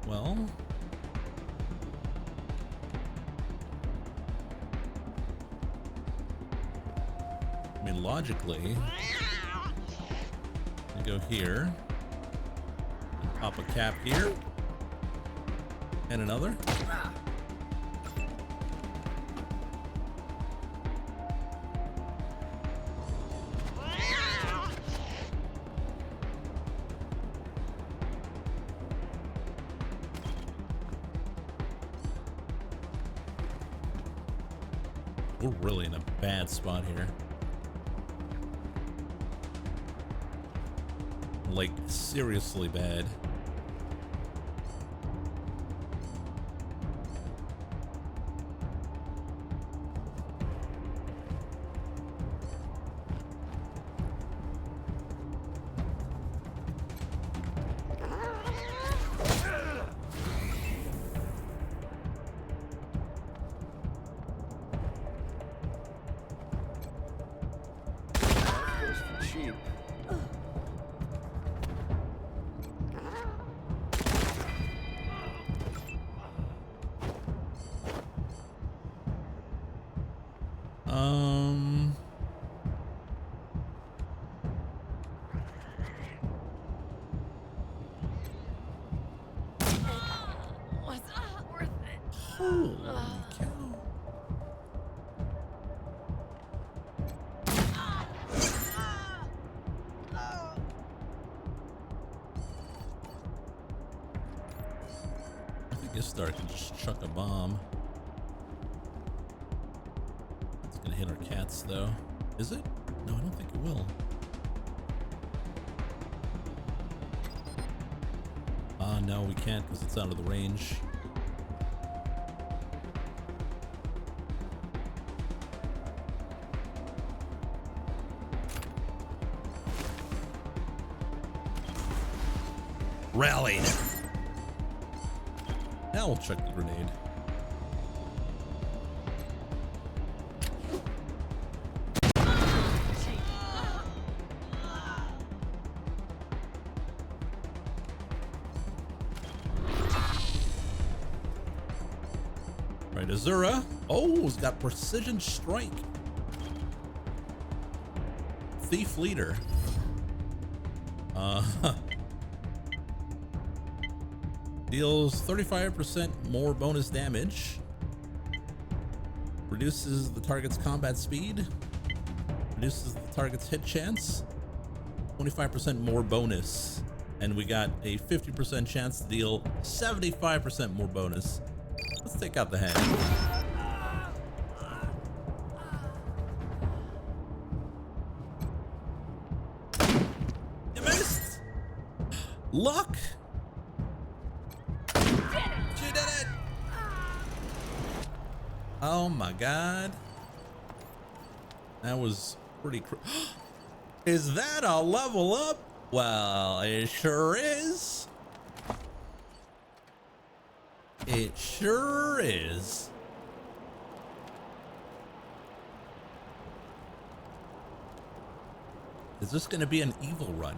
Well, I mean, logically, I go here and pop a cap here and another. We're really in a bad spot here. Like, seriously bad. Cheap. Was worth it? Holy cow. I think this star can just chuck a bomb. It's gonna hit our cats though. Is it? No, I don't think it will. No, we can't because it's out of the range. Rallied. Now we'll check the grenade. right, Azura. Oh, it's got precision strike. Thief leader. Deals 35% more bonus damage. Reduces the target's combat speed. Reduces the target's hit chance. 25% more bonus. And we got a 50% chance to deal 75% more bonus. Let's take out the hand. You missed! Luck! She did it! Oh my god. That was pretty Is that a level up? Well, it sure is. It sure is. Is this going to be an evil run?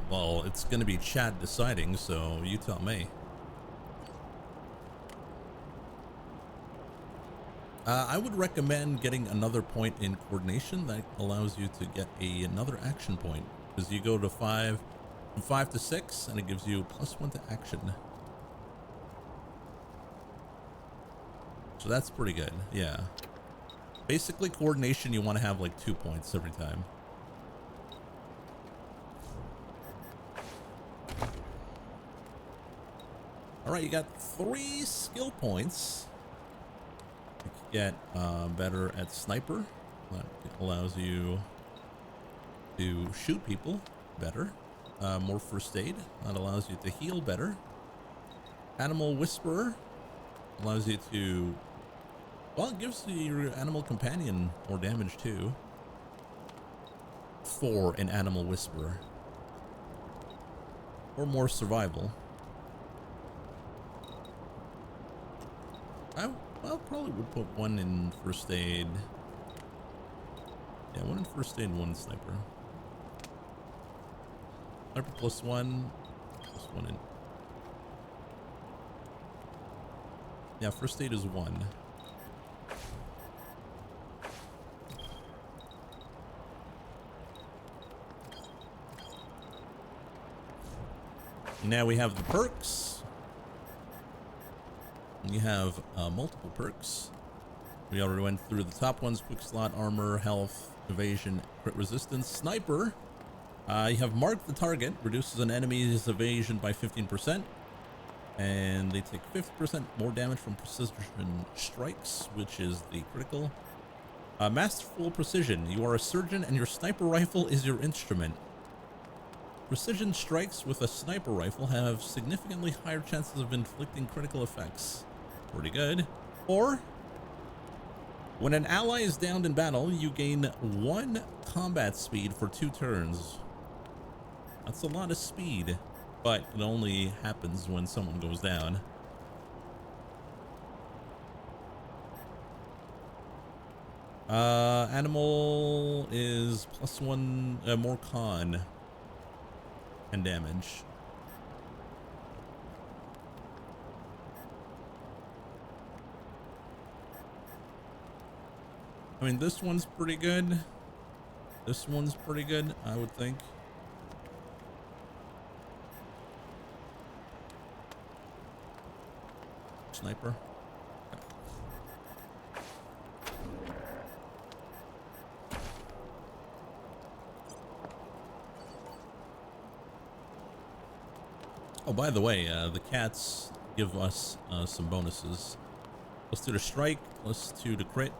Well, it's going to be chat deciding, so you tell me. I would recommend getting another point in coordination that allows you to get another action point, because you go to from 5 to 6 and it gives you +1 to action. So that's pretty good. Yeah. Basically coordination, you want to have like 2 points every time. All right, you got 3 skill points. You can get better at sniper. That allows you to shoot people better. More first aid. That allows you to heal better. Animal whisperer allows you to, well, it gives your animal companion more damage too. For an animal whisperer. Or more survival. I probably would put 1 in first aid. Yeah, 1 in first aid, 1 in sniper. Sniper +1, +1 in. Yeah, first aid is 1. Now we have the perks. You have multiple perks. We already went through the top ones: quick slot, armor, health, evasion, crit resistance. Sniper, you have mark the target, reduces an enemy's evasion by 15%, and they take 50% more damage from precision strikes, which is the critical. Masterful precision, you are a surgeon and your sniper rifle is your instrument. Precision strikes with a sniper rifle have significantly higher chances of inflicting critical effects. Pretty good. Or, when an ally is downed in battle, you gain 1 combat speed for 2 turns. That's a lot of speed, but it only happens when someone goes down. Animal is +1 more con and damage. I mean, this one's pretty good. This one's pretty good, I would think. Sniper. Oh, by the way, the cats give us some bonuses. +2 to strike, +2 to crit.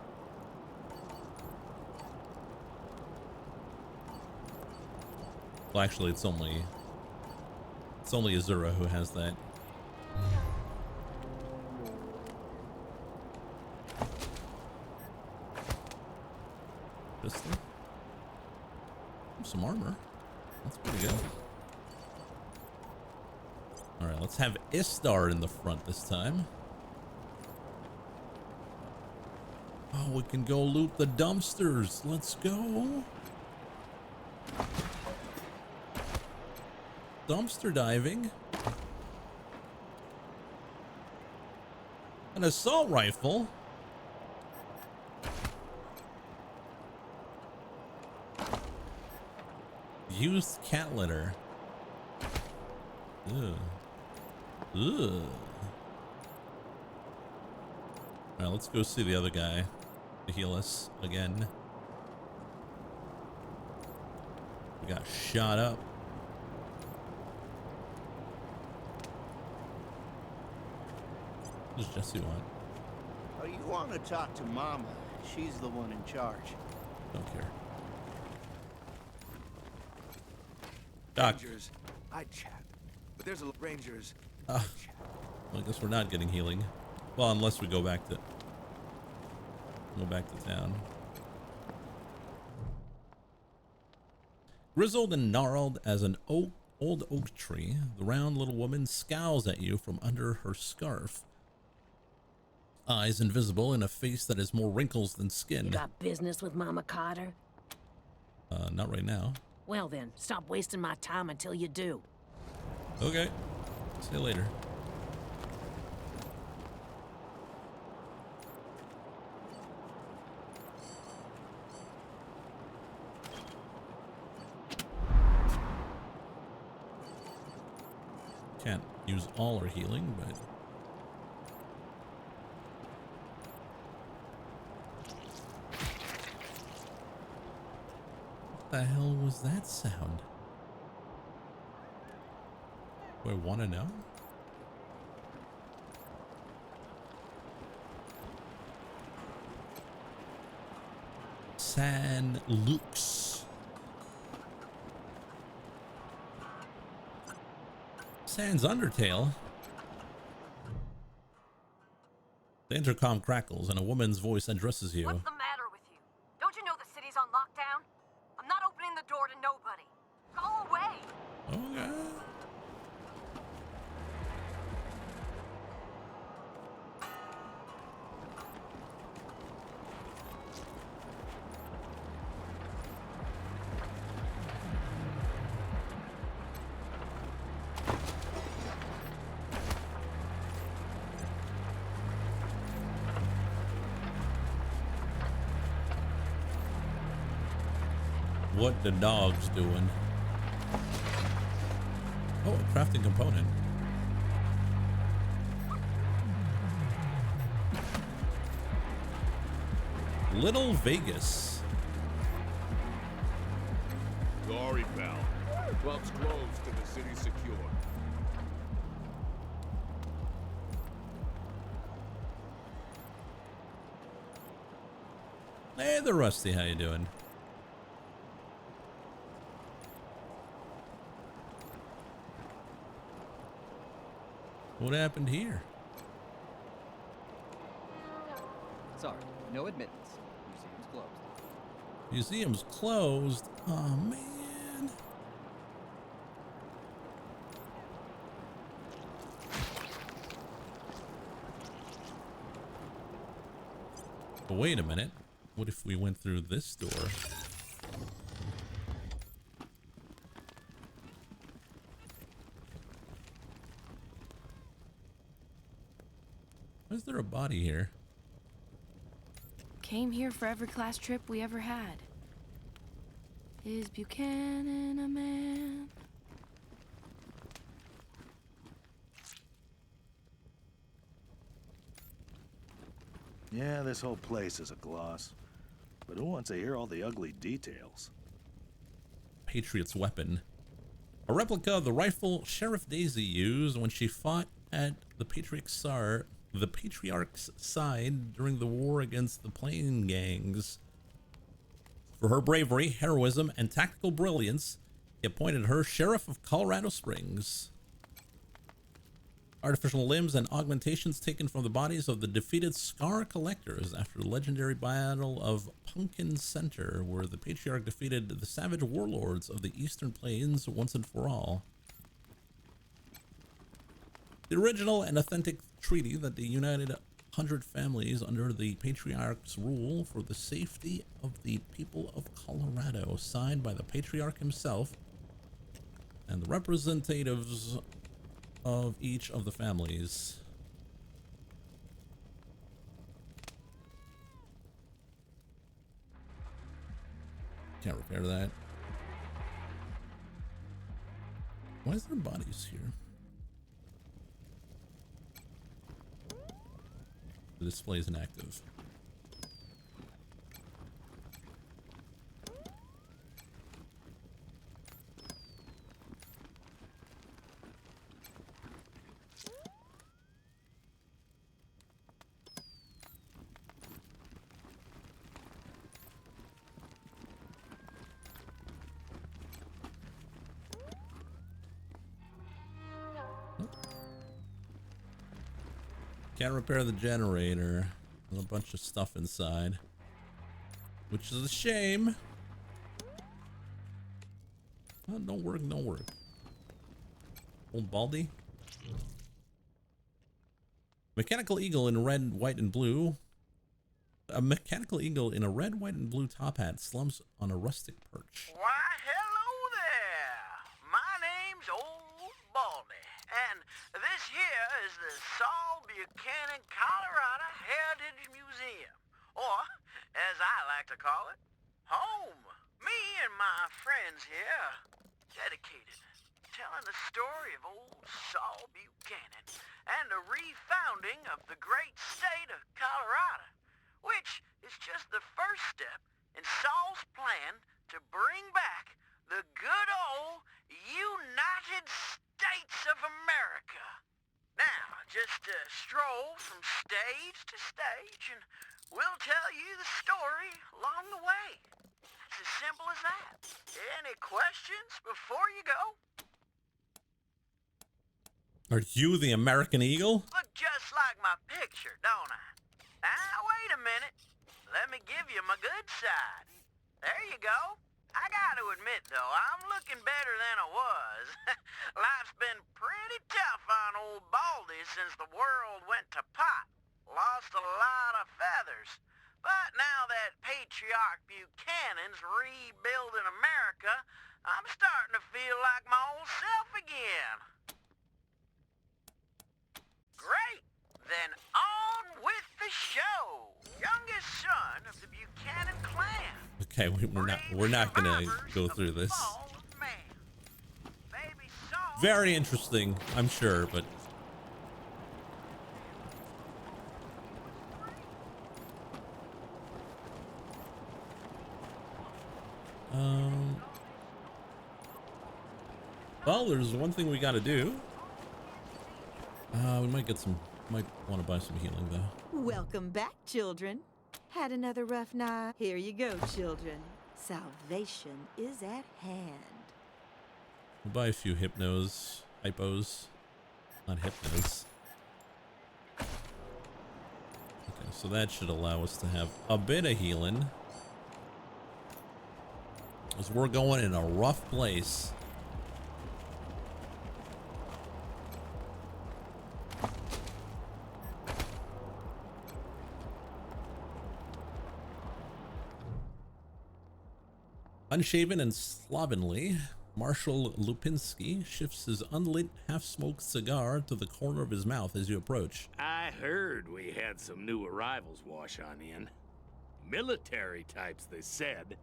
Well, actually, it's only Azura who has that. Pistol. Some armor. That's pretty good. All right, let's have Istar in the front this time. Oh, we can go loot the dumpsters. Let's go. Dumpster diving. An assault rifle? Used cat litter. Ugh. Ugh. Alright, let's go see the other guy to heal us again. We got shot up. What does Jesse want? Oh, you want to talk to Mama. She's the one in charge. Don't care. Doc. Rangers, I'd chat. But there's a Rangers. Well, I guess we're not getting healing. Well, unless we go back to town. Grizzled and gnarled as an old oak tree, the round little woman scowls at you from under her scarf. Eyes invisible in a face that has more wrinkles than skin. You got business with Mama Carter? Not right now. Well then, stop wasting my time until you do. Okay. See you later. Can't use all our healing, but what the hell was that sound? Do I want to know? San Lux. Sans Undertale. The intercom crackles and a woman's voice addresses you. What's the matter with you? Don't you know the city's on lockdown? I'm not opening the door to nobody. Go away. Okay. What the dog's doing? Oh, a crafting component. Little Vegas. Sorry, pal. Club's closed till the city's secure. Hey, the Rusty, how you doing? What happened here? Sorry, no admittance. Museum's closed. Museum's closed? Oh, man. But wait a minute. What if we went through this door? Why is there a body here? Came here for every class trip we ever had. Is Buchanan a man? Yeah, this whole place is a gloss. But who wants to hear all the ugly details? Patriot's weapon. A replica of the rifle Sheriff Daisy used when she fought at the Patriarch's side during the war against the Plain Gangs. For her bravery, heroism, and tactical brilliance, he appointed her Sheriff of Colorado Springs. Artificial limbs and augmentations taken from the bodies of the defeated Scar Collectors after the legendary battle of Pumpkin Center, where the Patriarch defeated the savage warlords of the Eastern Plains once and for all. The original and authentic treaty that the united 100 families under the Patriarch's rule for the safety of the people of Colorado, signed by the Patriarch himself and the representatives of each of the families. Can't repair that. Why is there bodies here? The display is inactive. Can't repair the generator. There's a bunch of stuff inside, which is a shame. Oh, don't work, don't work. Old Baldy. Mechanical eagle in red, white, and blue. A mechanical eagle in a red, white, and blue top hat slumps on a rustic perch. Why, hello there. My name's Old Baldy, and this here is the Saul Buchanan, Colorado Heritage Museum, or, as I like to call it, home. Me and my friends here, dedicated, telling the story of old Saul Buchanan and the refounding of the great state of Colorado, which is just the first step in Saul's plan to bring back the good old United States of America. Now, just stroll from stage to stage, and we'll tell you the story along the way. It's as simple as that. Any questions before you go? Are you the American Eagle? Look just like my picture, don't I? Now, wait a minute. Let me give you my good side. There you go. I gotta admit, though, I'm looking better than I was. Life's been pretty tough on old Baldy since the world went to pot. Lost a lot of feathers. But now that Patriarch Buchanan's rebuilding America, I'm starting to feel like my old self again. Great! Then on with the show. Youngest son of the Buchanan clan. Okay, we're not gonna go through this. Very interesting, I'm sure, but well, there's one thing we gotta do. We might want to buy some healing though. Welcome back, children. Had another rough night? Here you go, children. Salvation is at hand. We'll buy a few hypnos, not hypnos. Okay, so that should allow us to have a bit of healing. As we're going in a rough place. Unshaven and slovenly, Marshal Lupinski shifts his unlit, half-smoked cigar to the corner of his mouth as you approach. I heard we had some new arrivals wash on in. Military types, they said.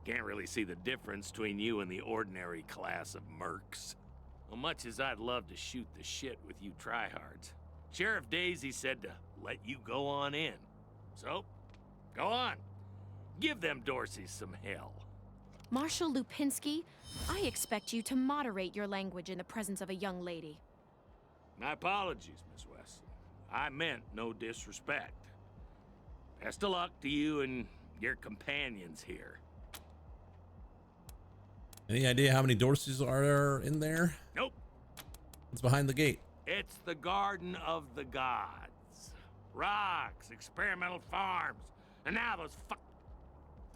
Can't really see the difference between you and the ordinary class of mercs. Well, much as I'd love to shoot the shit with you tryhards, Sheriff Daisy said to let you go on in. So, go on. Give them Dorseys some hell. Marshal Lupinski, I expect you to moderate your language in the presence of a young lady. My apologies, Miss Weston. I meant no disrespect. Best of luck to you and your companions here. Any idea how many Dorseys are in there? Nope. It's behind the gate. It's the Garden of the Gods. Rocks, experimental farms, and now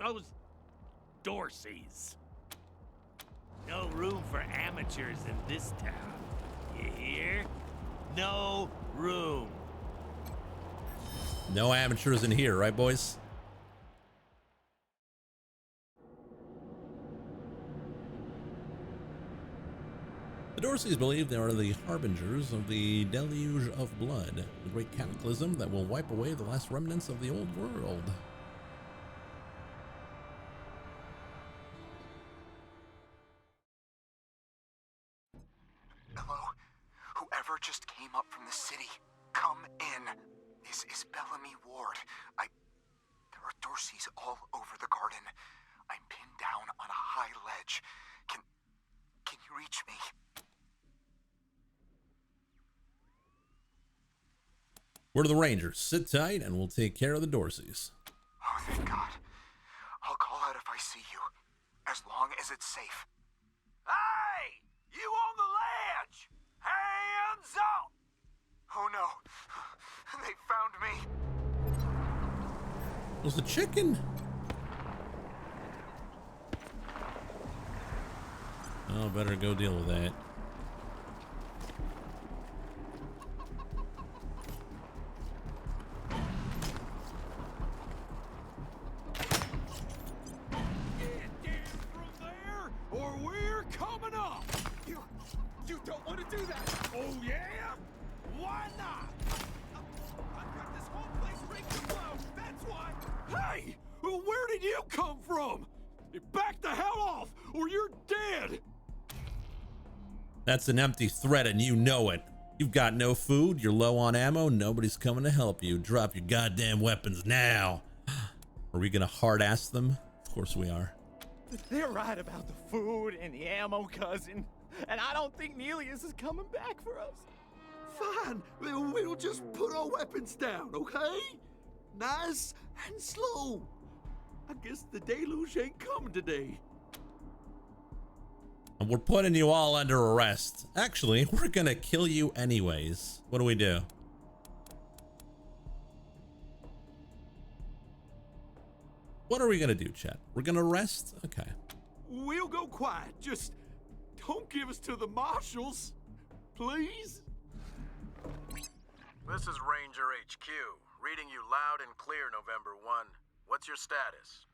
those Dorseys. No room for amateurs in this town. You hear? No room. No amateurs in here, right, boys? The Dorseys believe they are the harbingers of the deluge of blood, the great cataclysm that will wipe away the last remnants of the old world. just came up from the city. Come in. This is Bellamy Ward. There are Dorseys all over the garden. I'm pinned down on a high ledge. Can you reach me? We're the Rangers. Sit tight and we'll take care of the Dorseys. Oh, thank God. I'll call out if I see you, as long as it's safe. Hey! You on the ledge! Hands up! Oh no. They found me. Was the chicken? Oh, better go deal with that. Or we're coming up! You don't want to do that! Oh yeah? Why not? I've got this whole place rigged to blow, that's why! Hey! Where did you come from? Back the hell off, or you're dead! That's an empty threat and you know it. You've got no food, you're low on ammo, nobody's coming to help you. Drop your goddamn weapons now. Are we gonna hard ass them? Of course we are. They're right about the food and the ammo, cousin. And I don't think Nelius is coming back for us. Fine, we'll just put our weapons down, okay? Nice and slow. I guess the deluge ain't coming today. And we're putting you all under arrest. Actually, we're gonna kill you anyways. What do we do? What are we gonna do, chat? We're gonna arrest? Okay. We'll go quiet. Just don't give us to the marshals, please. This is Ranger HQ, reading you loud and clear, November 1. What's your status?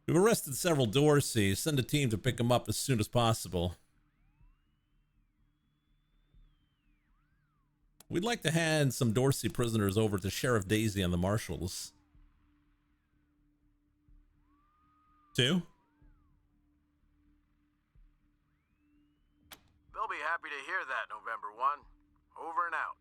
We've arrested several Dorseys. Send a team to pick them up as soon as possible. We'd like to hand some Dorsey prisoners over to Sheriff Daisy and the marshals. 2? They'll be happy to hear that, November 1. Over and out.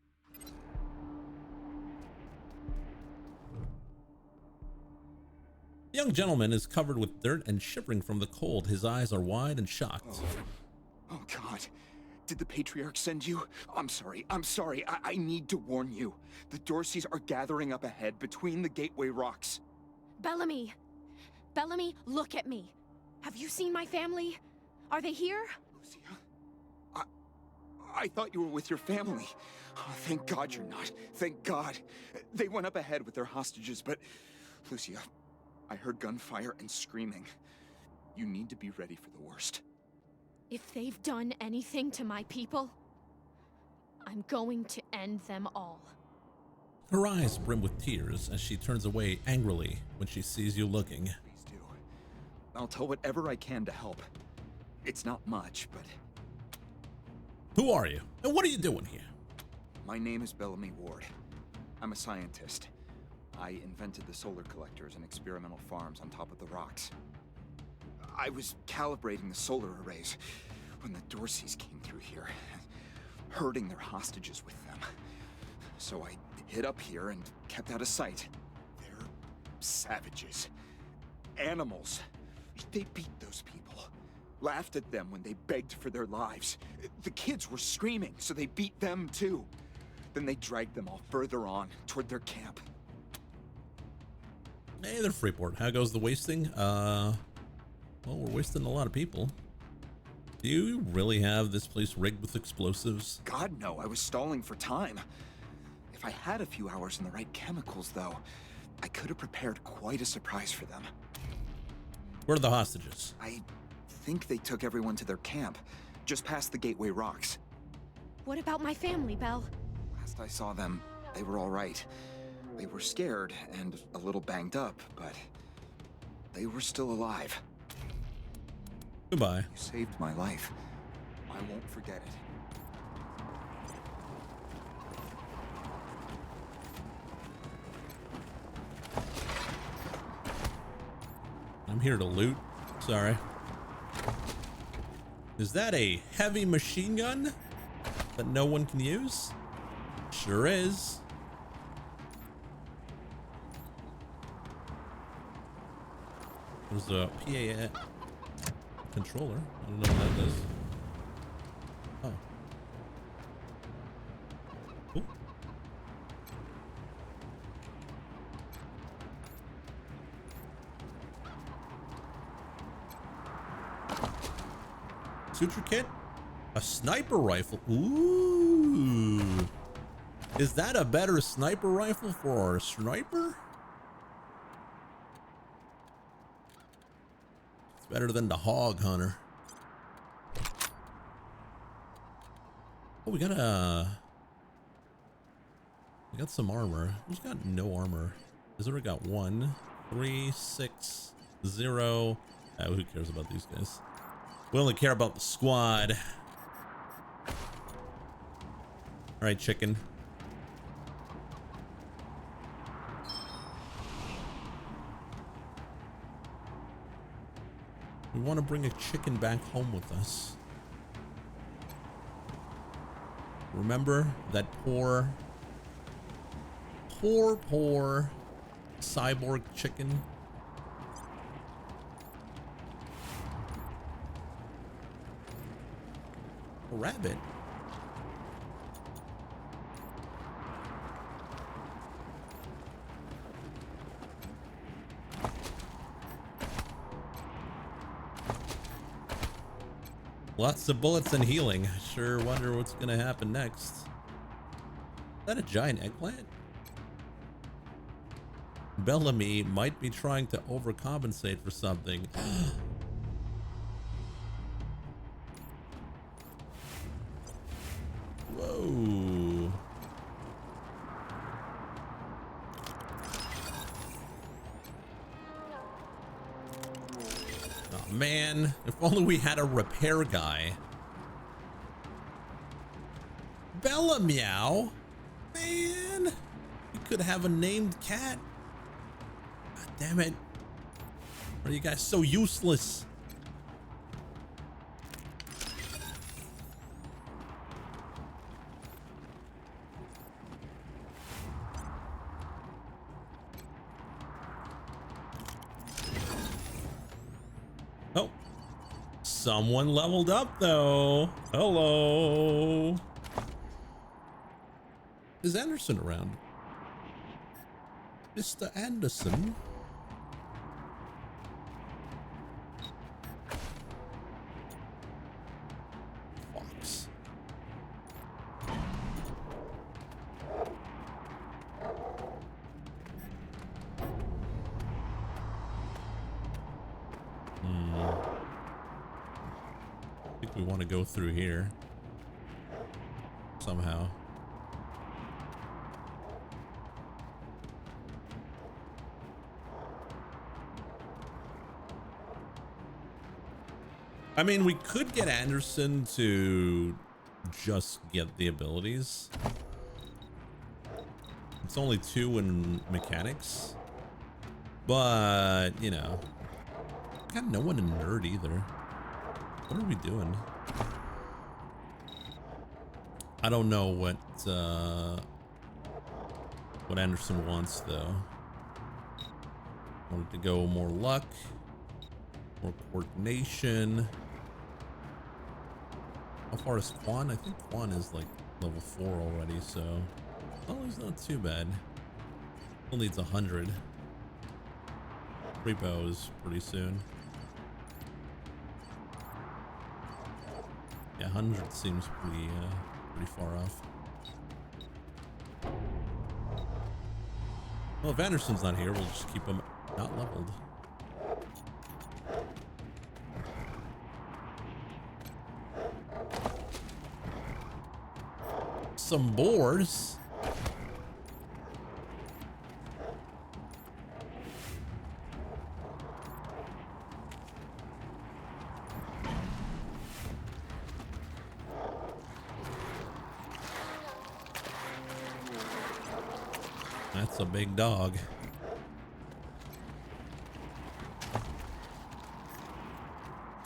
The young gentleman is covered with dirt and shivering from the cold. His eyes are wide and shocked. Oh God. Did the Patriarch send you? I'm sorry. I need to warn you. The Dorseys are gathering up ahead between the Gateway Rocks. Bellamy! Bellamy, look at me. Have you seen my family? Are they here? Lucia? I thought you were with your family. Oh, thank God you're not. Thank God. They went up ahead with their hostages, but... Lucia, I heard gunfire and screaming. You need to be ready for the worst. If they've done anything to my people, I'm going to end them all. Her eyes brim with tears as she turns away angrily when she sees you looking. Please do. I'll tell whatever I can to help. It's not much, but... Who are you? And what are you doing here? My name is Bellamy Ward. I'm a scientist. I invented the solar collectors and experimental farms on top of the rocks. I was calibrating the solar arrays when the Dorseys came through here, herding their hostages with them. So I hid up here and kept out of sight. They're savages. Animals. They beat those people. Laughed at them when they begged for their lives. The kids were screaming, so they beat them too. Then they dragged them all further on, toward their camp. Hey there, Freeport. How goes the wasting? Well, we're wasting a lot of people. Do you really have this place rigged with explosives? God, no. I was stalling for time. If I had a few hours and the right chemicals, though, I could have prepared quite a surprise for them. Where are the hostages? I think they took everyone to their camp, just past the Gateway Rocks. What about my family, Belle? Last I saw them, they were all right. They were scared and a little banged up, but they were still alive. Goodbye. You saved my life. I won't forget it. I'm here to loot. Sorry. Is that a heavy machine gun? that no one can use? Sure is. There's a PA controller. I don't know what that does. Oh. Cool. Suture kit? A sniper rifle? Ooh. Is that a better sniper rifle for our sniper? It's better than the hog hunter. Oh, we got some armor. Who's got no armor? Has already got 1, 3, 6, 0. Oh, who cares about these guys? We only care about the squad. All right, chicken. We want to bring a chicken back home with us. Remember that poor cyborg chicken? A rabbit. Lots of bullets and healing. Sure wonder what's gonna happen next. Is that a giant eggplant? Bellamy might be trying to overcompensate for something. Whoa. Oh man, if only we had a repair guy. Meow. Man, we could have a named cat. God damn it. Why are you guys so useless? Oh, someone leveled up though. Hello. Is Anderson around? Mr. Anderson? Fox. I think we want to go through here somehow. I mean, we could get Anderson to just get the abilities. It's only 2 in mechanics. But, you know, got no one in nerd either. What are we doing? I don't know what Anderson wants though. Wanted to go more luck, more coordination. How far is Quan? I think Quan is like level 4 already, so oh, he's not too bad. Still needs 100. Repo is pretty soon. Yeah, 100 seems pretty far off. Well, if Anderson's not here, we'll just keep him not leveled. Some boars. That's a big dog.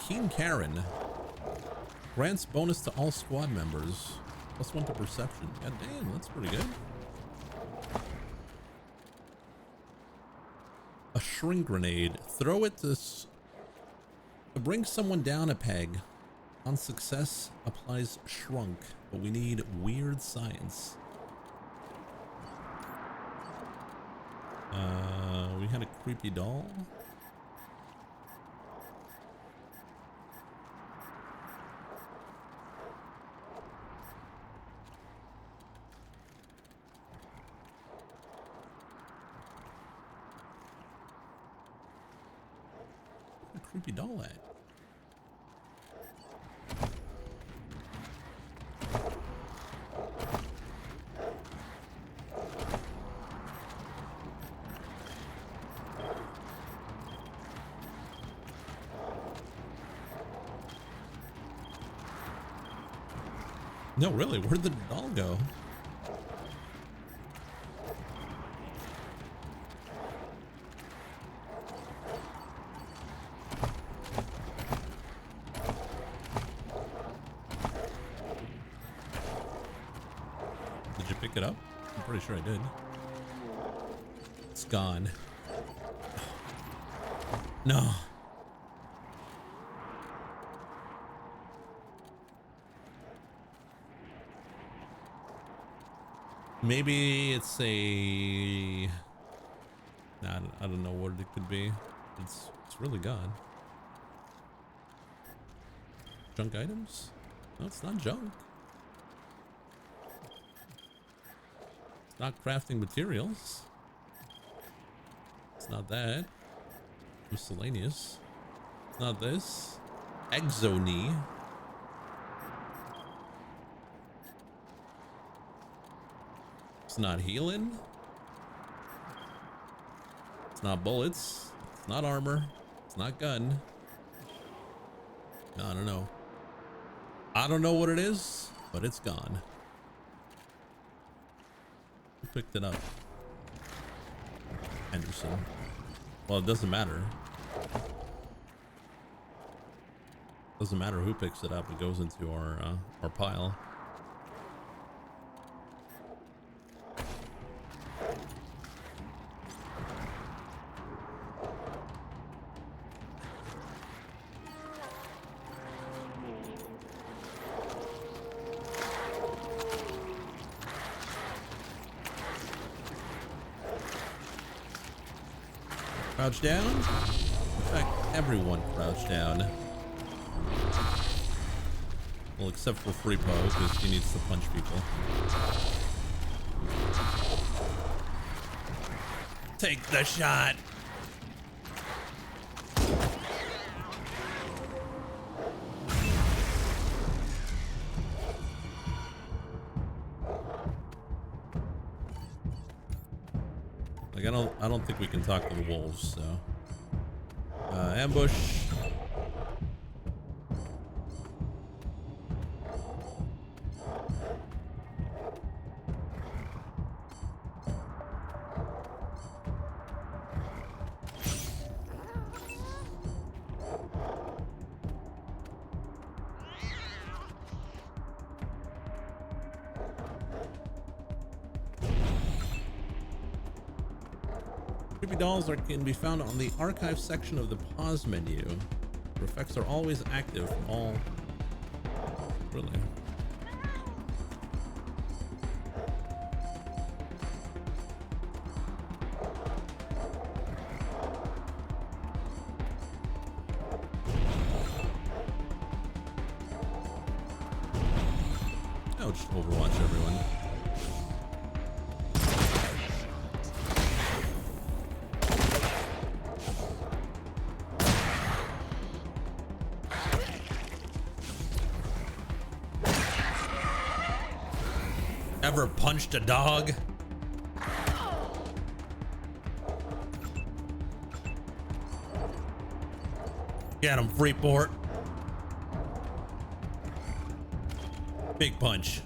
Keen Karen grants bonus to all squad members. +1 to perception. God damn, that's pretty good. A shrink grenade. Throw it to bring someone down a peg. On success, applies shrunk. But we need weird science. We had a creepy doll. Creepy doll at? No, really, where'd the doll go? Did you pick it up? I'm pretty sure I did. It's gone. No. Maybe it's a... Nah, I don't know what it could be. It's really gone. Junk items? No, it's not junk. It's not crafting materials. It's not that. Miscellaneous. It's not this. Exoni. It's not healing. It's not bullets. It's not armor. It's not gun. I don't know. I don't know what it is, but it's gone. Who picked it up? Henderson. Well, it doesn't matter. Doesn't matter who picks it up. It goes into our pile. Crouch down. In fact, everyone crouch down. Well, except for Freepo, because he needs to punch people. Take the shot. Like, I don't think we can talk to the wolves, so. Ambush. Creepy dolls can be found on the archive section of the pause menu. Their effects are always active from all... Really? Oh, just Overwatch everyone. Ever punched a dog? Get him, Freeport. Big punch.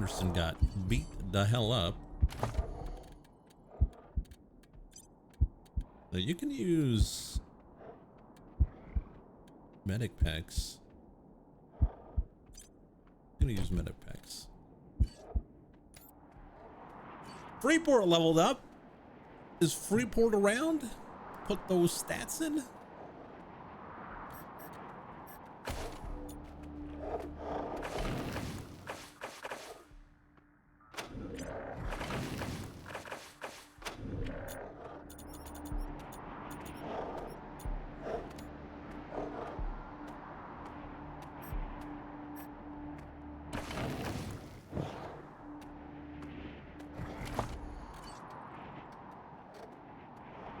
Anderson got beat the hell up. Now you can use medic packs. I'm gonna use medic packs. Freeport leveled up. Is Freeport around? Put those stats in.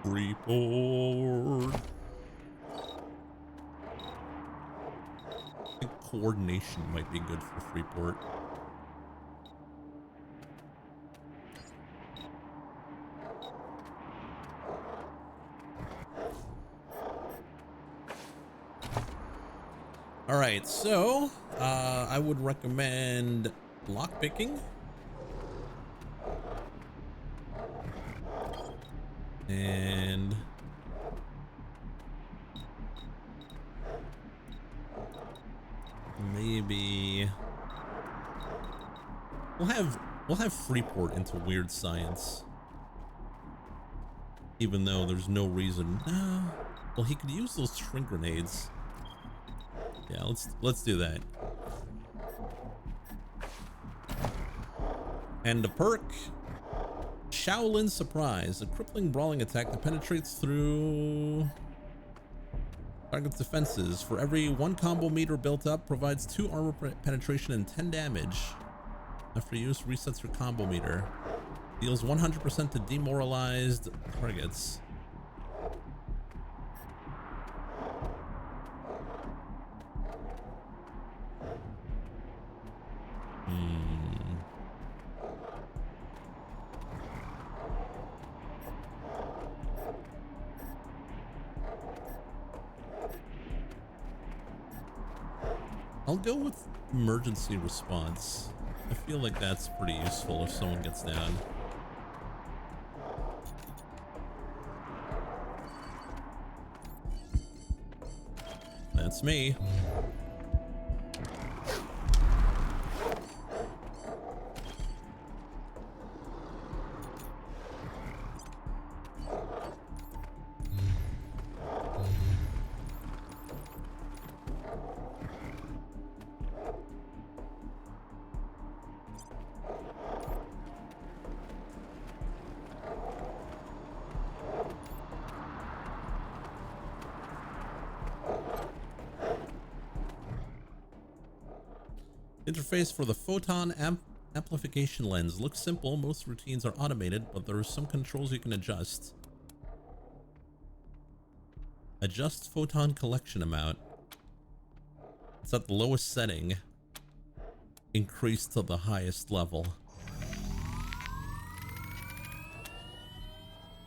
Freeport. I think coordination might be good for Freeport. All right, so I would recommend lockpicking. And maybe we'll have Freeport into weird science, even though there's no reason. No, well, he could use those shrink grenades. Yeah, let's do that. And the perk. Shaolin Surprise, a crippling brawling attack that penetrates through target's defenses. For every 1 combo meter built up, provides 2 armor penetration and 10 damage. After use, resets your combo meter. Deals 100% to demoralized targets. I'll go with emergency response. I feel like that's pretty useful if someone gets down. That's me. Interface for the photon amplification lens looks simple. Most routines are automated, but there are some controls you can adjust. Adjust photon collection amount. It's at the lowest setting. Increase to the highest level.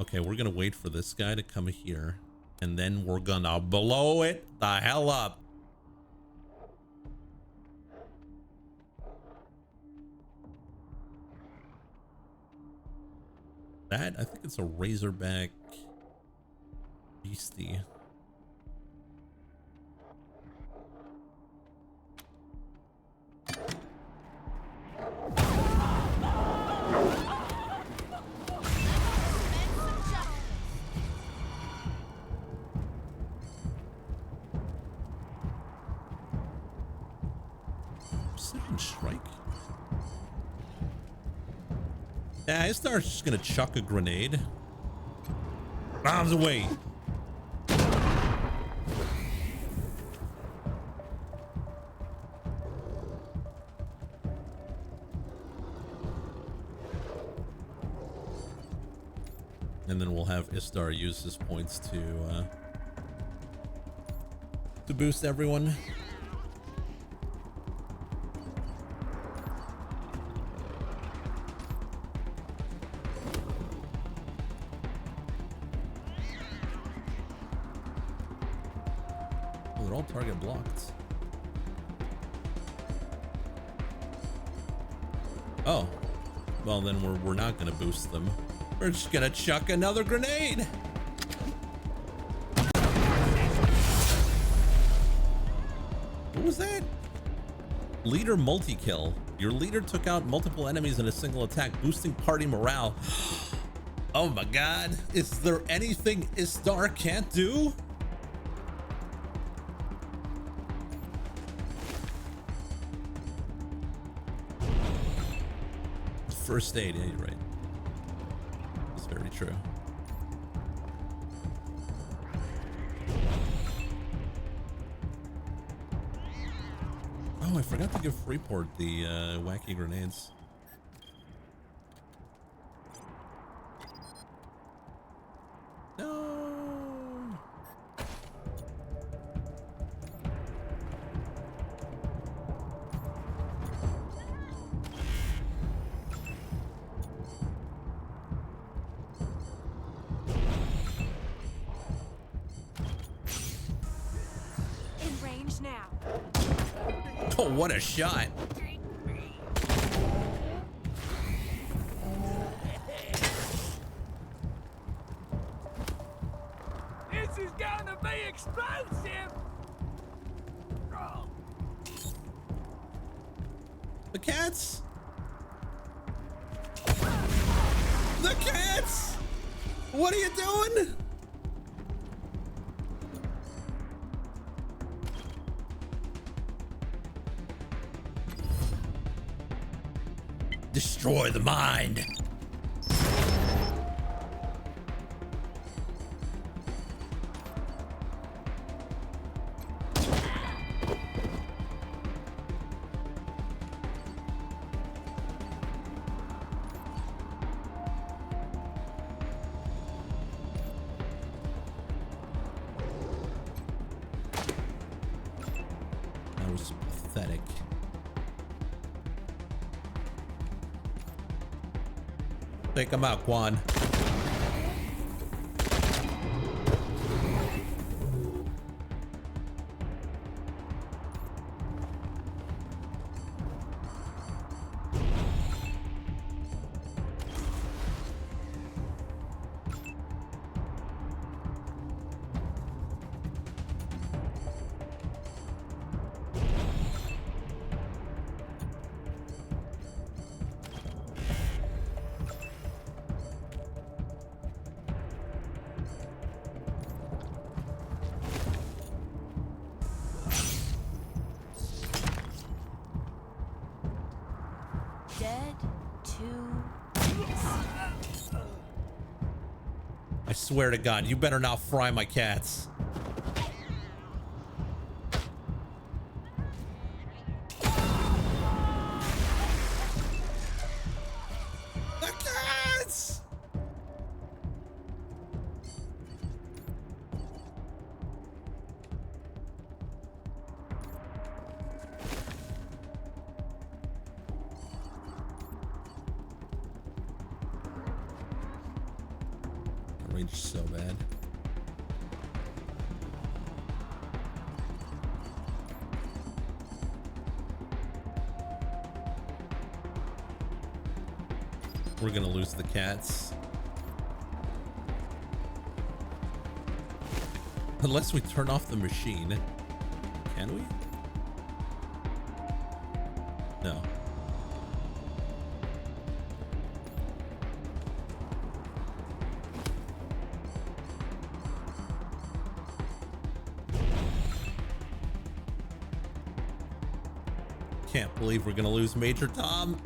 Okay, we're gonna wait for this guy to come here, and then we're gonna blow it the hell up. That, I think it's a Razorback Beastie. Precision strike. Yeah, Istar's just gonna chuck a grenade. Bombs away. And then we'll have Istar use his points to boost everyone. They're all target blocked. Oh, well then we're not gonna boost them. We're just gonna chuck another grenade. What was that? Leader multi-kill. Your leader took out multiple enemies in a single attack, boosting party morale. Oh my god. Is there anything Istar can't do? First aid, yeah, you're right. It's very true. Oh, I forgot to give Freeport the wacky grenades. No. In range now. Oh, what a shot. This is gonna be explosive! The cats! The cats! What are you doing? Destroy the mind. That was pathetic. Take him out, Quan. Dead to I swear to God, you better not fry my cats. The cats! Range is so bad. We're gonna lose the cats. Unless we turn off the machine. Can we? No. Can't believe we're gonna lose Major Tom.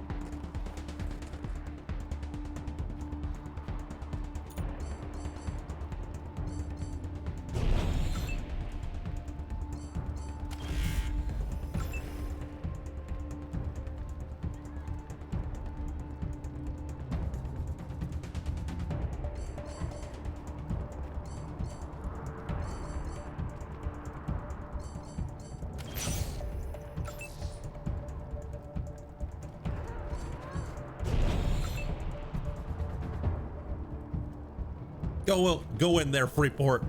Go in there, Freeport.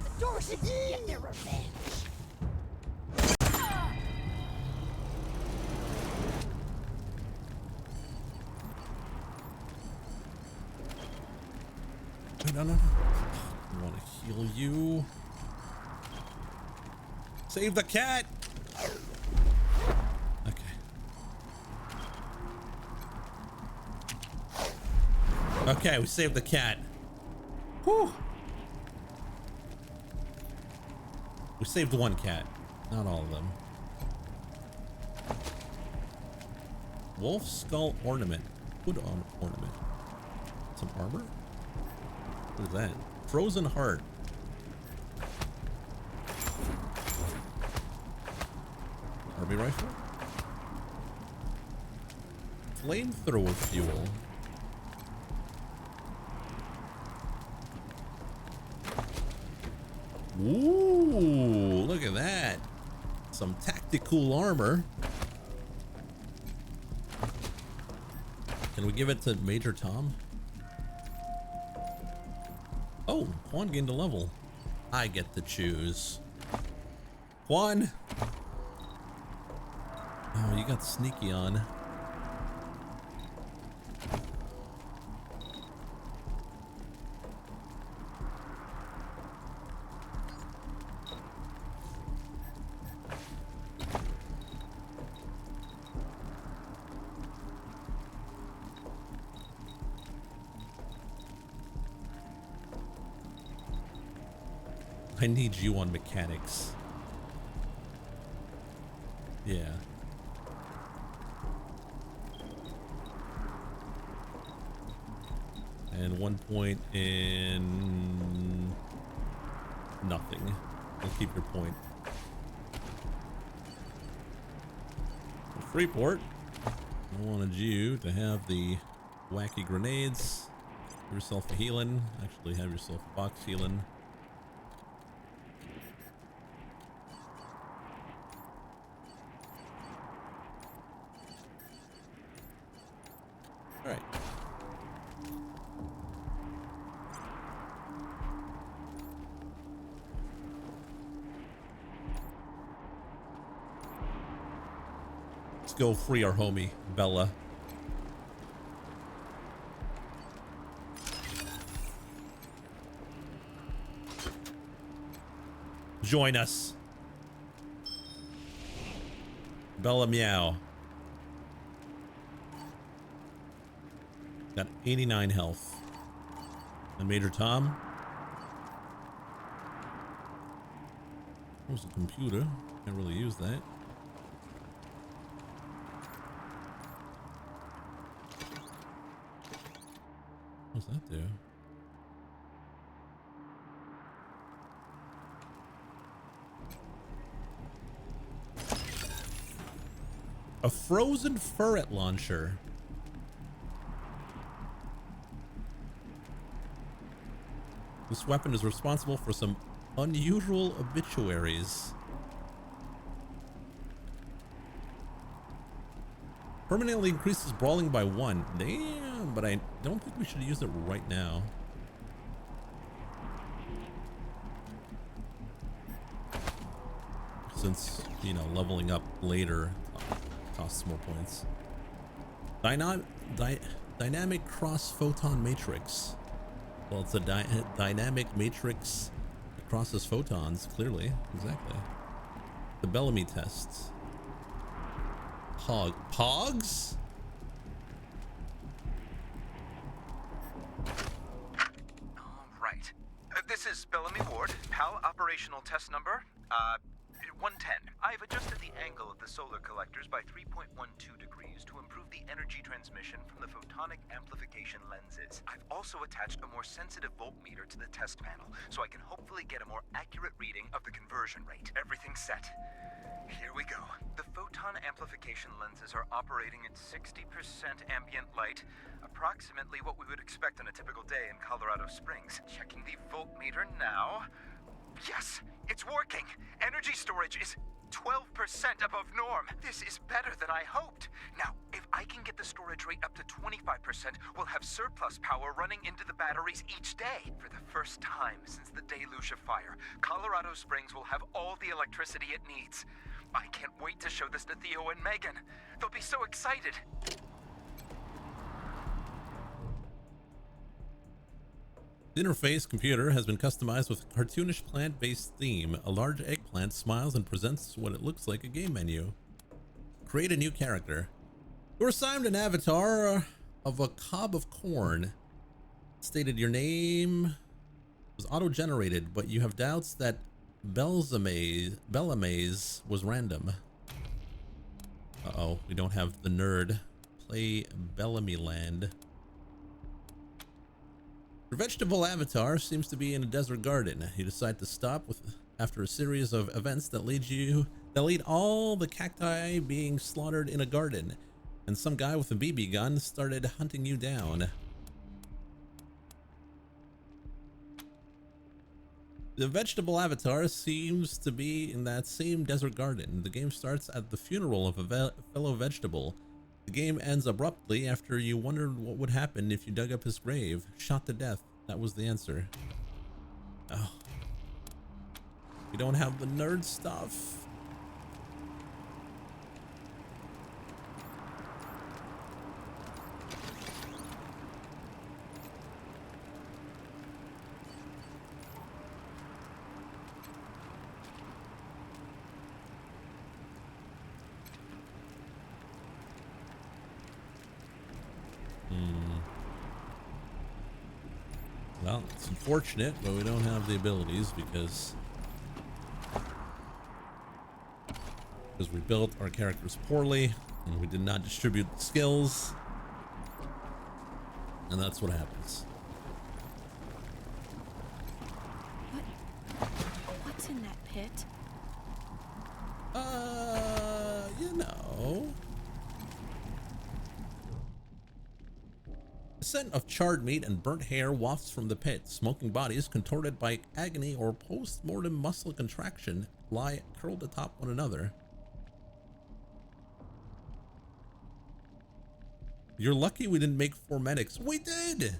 the Dorsets get their revenge. Wait, no. I want to heal you. Save the cat. Okay. Okay, we saved the cat. Whew. We saved one cat, not all of them. Wolf skull ornament. Hood on ornament. Some armor? What is that? Frozen heart. Army rifle? Flamethrower fuel. Ooh, look at that. Some tactical armor. Can we give it to Major Tom? Oh, Quan gained a level. I get to choose. Quan! Oh, you got sneaky on. I need you on mechanics. Yeah. And 1 point in nothing. We'll keep your point. For Freeport, I wanted you to have the wacky grenades. Have yourself a healing. Actually, have yourself a box healing. All right. Let's go free our homie, Bella. Join us. Bella meow. Got 89 health. And Major Tom. Where's the computer? Can't really use that. What's that do? A frozen ferret launcher. This weapon is responsible for some unusual obituaries. Permanently increases brawling by 1. Damn, but I don't think we should use it right now. Since, you know, leveling up later costs more points. Dynamic cross photon matrix. Well, it's a dynamic matrix that crosses photons, clearly. Exactly. The Bellamy tests. Pogs? All right. This is Bellamy Ward, PAL operational test number, 110. I've adjusted the angle of the solar collectors by 3.12 degrees to improve the energy transmission from the photonic amplification lenses. I've also attached a more sensitive voltmeter to the test panel, so I can hopefully get a more accurate reading of the conversion rate. Everything's set. Here we go. The photon amplification lenses are operating at 60% ambient light, approximately what we would expect on a typical day in Colorado Springs. Checking the voltmeter now. Yes, it's working. Energy storage is 12% above norm. This is better than I hoped. Now, if I can get the storage rate up to 25%, we'll have surplus power running into the batteries each day. For the first time since the deluge of fire, Colorado Springs will have all the electricity it needs. I can't wait to show this to Theo and Megan. They'll be so excited. The interface computer has been customized with a cartoonish plant-based theme. A large eggplant smiles and presents what it looks like a game menu. Create a new character. You're assigned an avatar of a cob of corn. Stated your name was auto-generated, but you have doubts that Bellamese was random. Uh-oh, we don't have the nerd. Play Bellamy Land. Your vegetable avatar seems to be in a desert garden. You decide to stop after a series of events that lead all the cacti being slaughtered in a garden, and some guy with a BB gun started hunting you down. The vegetable avatar seems to be in that same desert garden. The game starts at the funeral of a fellow vegetable. The game ends abruptly after you wondered what would happen if you dug up his grave. Shot to death. That was the answer. Oh. We don't have the nerd stuff. Well, it's unfortunate, but we don't have the abilities because we built our characters poorly and we did not distribute the skills, and that's what happens. What's in that pit? You know. A scent of charred meat and burnt hair wafts from the pit. Smoking bodies contorted by agony or post-mortem muscle contraction lie curled atop one another. You're lucky we didn't make 4 medics. We did! It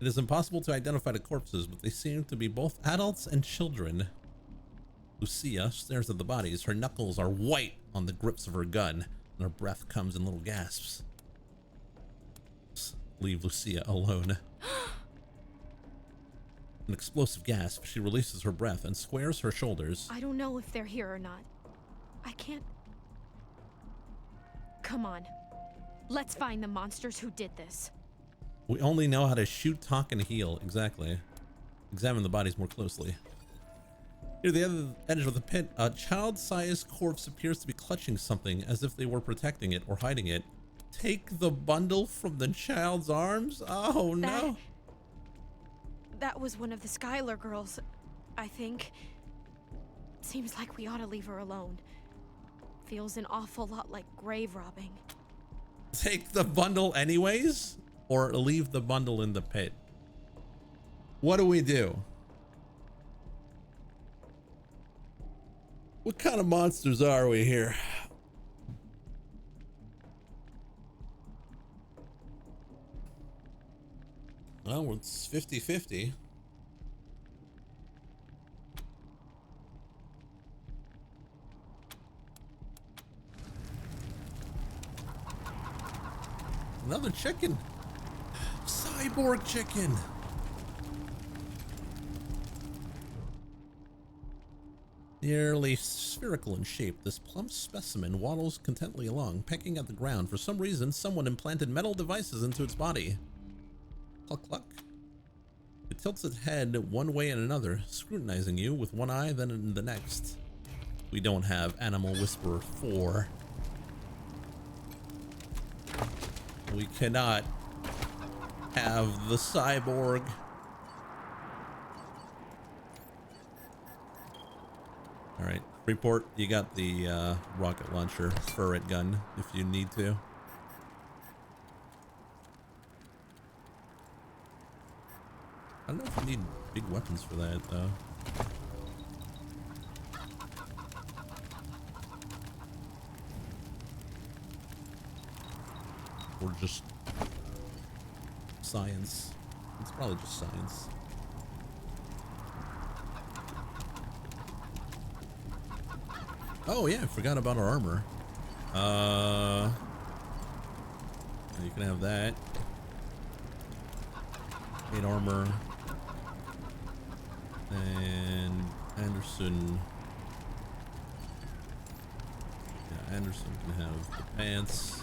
is impossible to identify the corpses, but they seem to be both adults and children. Lucia stares at the bodies. Her knuckles are white on the grips of her gun, and her breath comes in little gasps. Leave Lucia alone. An explosive gasp. She releases her breath and squares her shoulders. I don't know if they're here or not. I can't... Come on. Let's find the monsters who did this. We only know how to shoot, talk, and heal. Exactly. Examine the bodies more closely. Near the other edge of the pit, a child-sized corpse appears to be clutching something as if they were protecting it or hiding it. Take the bundle from the child's arms? Oh no. That was one of the Skylar girls, I think. Seems like we ought to leave her alone. Feels an awful lot like grave robbing. Take the bundle anyways? Or leave the bundle in the pit? What do we do? What kind of monsters are we here? Well, it's 50-50. Another chicken. Cyborg chicken. Nearly spherical in shape, this plump specimen waddles contentedly along, pecking at the ground. For some reason, someone implanted metal devices into its body. Cluck cluck. It tilts its head one way and another, scrutinizing you with one eye, then in the next. We don't have Animal Whisperer 4. We cannot have the cyborg. All right, Freeport, you got the rocket launcher turret gun if you need to. I don't know if you need big weapons for that, though. Or just science. It's probably just science. Oh yeah, I forgot about our armor. You can have that. 8 armor. And Anderson. Yeah, Anderson can have the pants.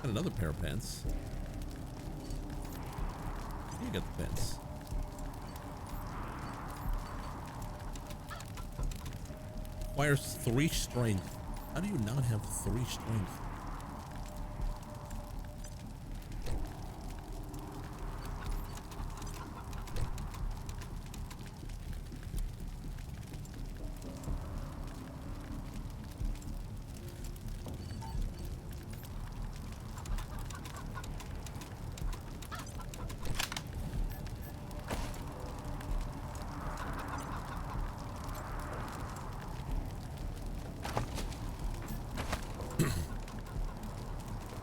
Got another pair of pants. You got the pants. Requires 3 strength. How do you not have 3 strength?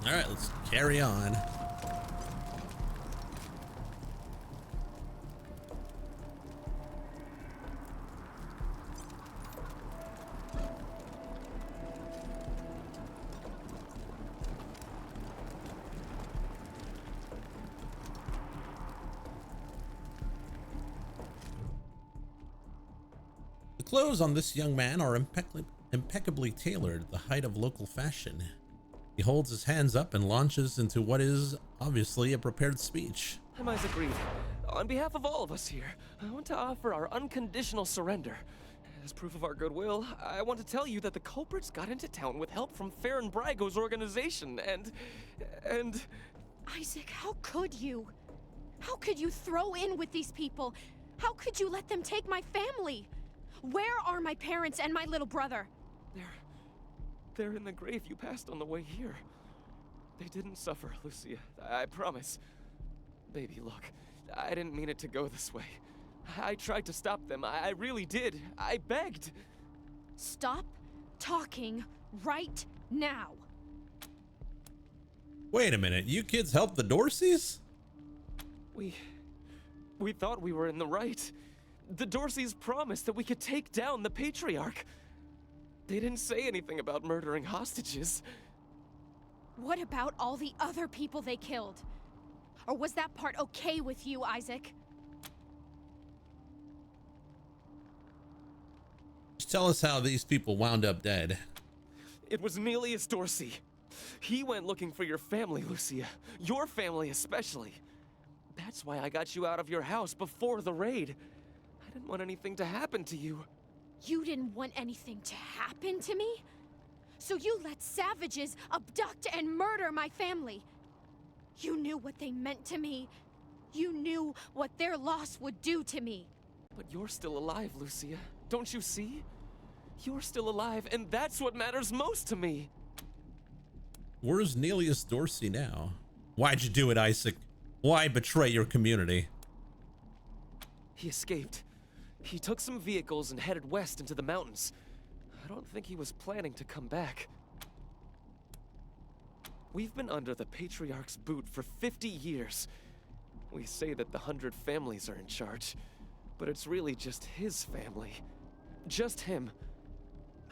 All right, let's carry on. The clothes on this young man are impeccably tailored, the height of local fashion. He holds his hands up and launches into what is obviously a prepared speech. I'm Isaac Reed. On behalf of all of us here, I want to offer our unconditional surrender. As proof of our goodwill, I want to tell you that the culprits got into town with help from Farron Brago's organization, and... Isaac, how could you? How could you throw in with these people? How could you let them take my family? Where are my parents and my little brother? They're in the grave you passed on the way here. They didn't suffer, Lucia. I promise. Baby, look. I didn't mean it to go this way. I tried to stop them. I really did. I begged. Stop talking right now. Wait a minute. You kids helped the Dorseys? We thought we were in the right. The Dorseys promised that we could take down the Patriarch. They didn't say anything about murdering hostages. What about all the other people they killed? Or was that part okay with you, Isaac? Just tell us how these people wound up dead. It was Nelius Dorsey. He went looking for your family, Lucia. Your family especially. That's why I got you out of your house before the raid. I didn't want anything to happen to you. You didn't want anything to happen to me? So you let savages abduct and murder my family. You knew what they meant to me. You knew what their loss would do to me. But you're still alive, Lucia. Don't you see? You're still alive, and that's what matters most to me. Where's Nelius Dorsey now? Why'd you do it, Isaac? Why betray your community? He escaped. He took some vehicles and headed west into the mountains. I don't think he was planning to come back. We've been under the Patriarch's boot for 50 years. We say that the 100 families are in charge, but it's really just his family. Just him.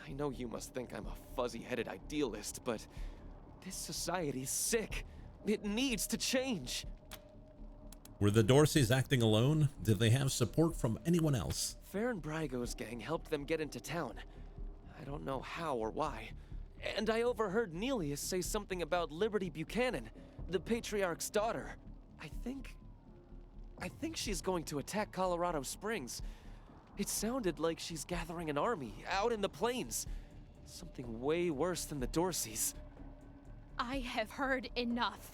I know you must think I'm a fuzzy-headed idealist, but this society's sick. It needs to change. Were the Dorseys acting alone? Did they have support from anyone else? Farron Brago's gang helped them get into town. I don't know how or why. And I overheard Nelius say something about Liberty Buchanan, the Patriarch's daughter. I think she's going to attack Colorado Springs. It sounded like she's gathering an army out in the plains. Something way worse than the Dorseys. I have heard enough.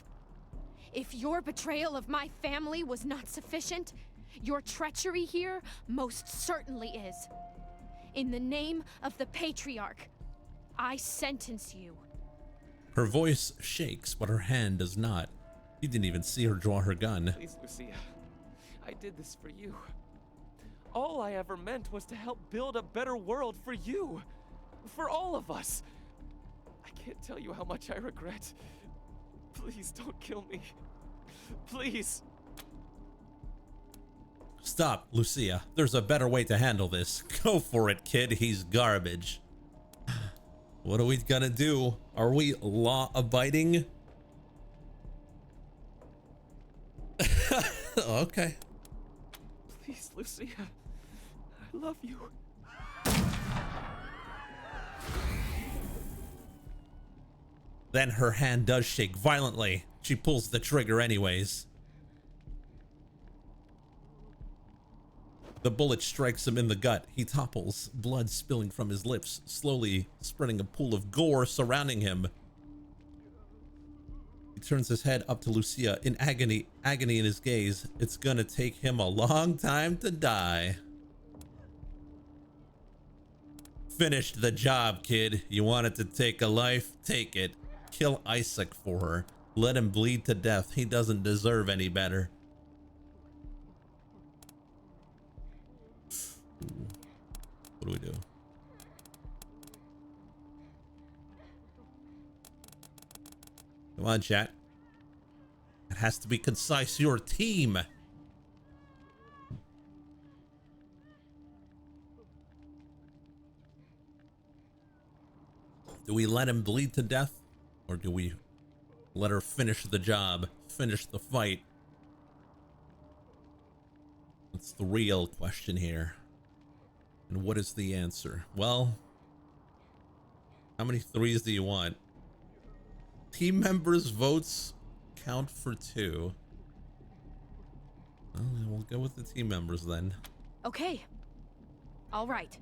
If your betrayal of my family was not sufficient, your treachery here most certainly is. In the name of the Patriarch, I sentence you. Her voice shakes, but her hand does not. You didn't even see her draw her gun. Please, Lucia. I did this for you. All I ever meant was to help build a better world for you. For all of us. I can't tell you how much I regret. Please don't kill me. Please. Stop, Lucia. There's a better way to handle this. Go for it, kid. He's garbage. What are we gonna do? Are we law-abiding Okay. Please, Lucia. I love you. Then her hand does shake violently. She pulls the trigger anyways. The bullet strikes him in the gut. He topples, blood spilling from his lips, slowly spreading a pool of gore surrounding him. He turns his head up to Lucia in agony in his gaze. It's gonna take him a long time to die. Finished the job, kid. You wanted to take a life? Take it. Kill Isaac for her. Let him bleed to death. He doesn't deserve any better. What do we do? Come on, chat. It has to be concise. Your team. Do we let him bleed to death? Or do we let her finish the job? Finish the fight? That's the real question here. And what is the answer? Well, how many threes do you want? Team members' votes count for 2. Well, we'll go with the team members then. Okay. All right.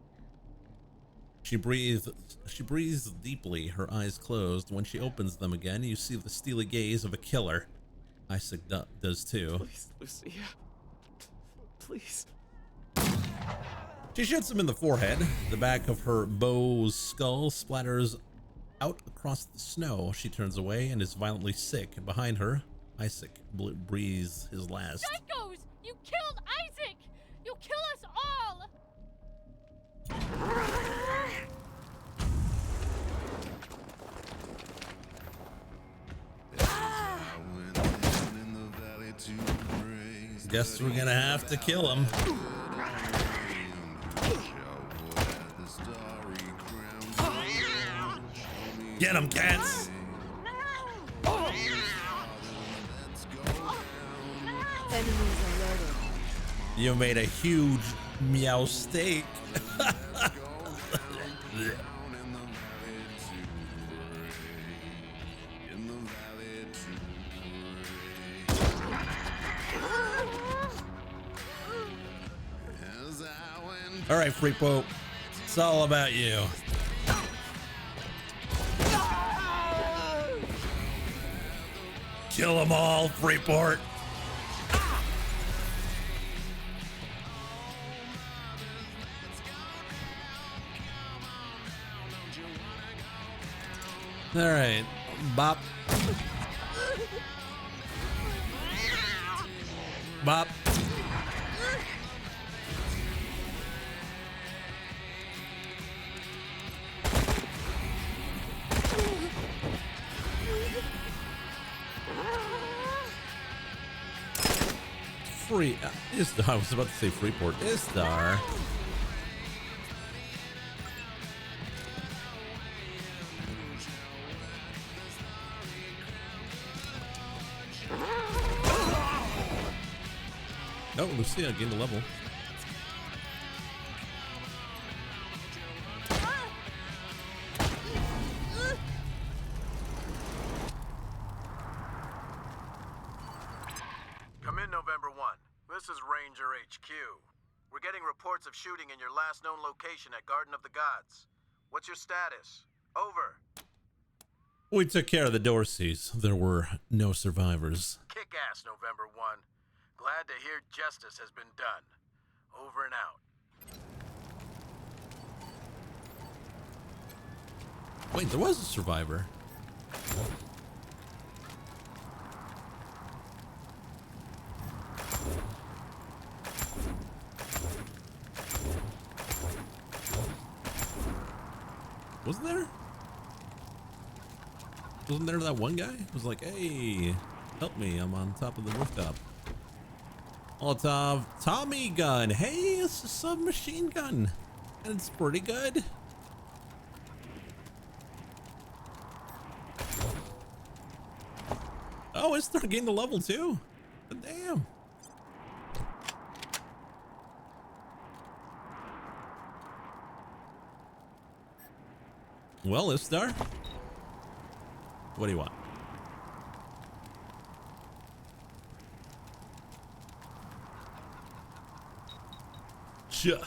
She breathes deeply, her eyes closed. When she opens them again, you see the steely gaze of a killer. Isaac does too. Please, Lucia. Please. She shoots him in the forehead. The back of her bow's skull splatters out across the snow. She turns away and is violently sick. Behind her, Isaac breathes his last. Psychos! You killed Isaac! You'll kill us all! Guess we're gonna have to kill him. Get him, cats! You made a huge meow steak. All right, Freepo. It's all about you. Kill them all, Freeport. All right, bop. Bop. I was about to say Freeport. Istar. Oh, Lucia gained a level. Come in, November 1. This is Ranger HQ. We're getting reports of shooting in your last known location at Garden of the Gods. What's your status? Over. We took care of the Dorseys. There were no survivors. Kick ass, November 1. Glad to hear justice has been done. Over and out. Wait, there was a survivor. Wasn't there? Wasn't there that one guy who was like, hey, help me, I'm on top of the rooftop. Molotov Tommy gun. Hey, it's a submachine gun. And it's pretty good. Oh, it's starting getting the level too. But damn. Well, Istar, what do you want? Sure.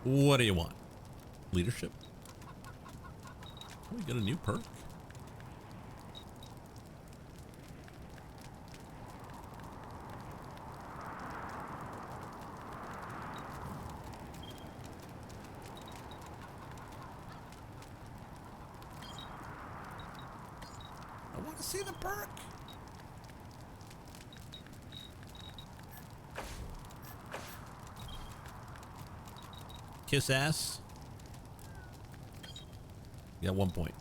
What do you want? Leadership? Oh, we got a new perk. I want to see the perk. Kiss ass. You got 1 point.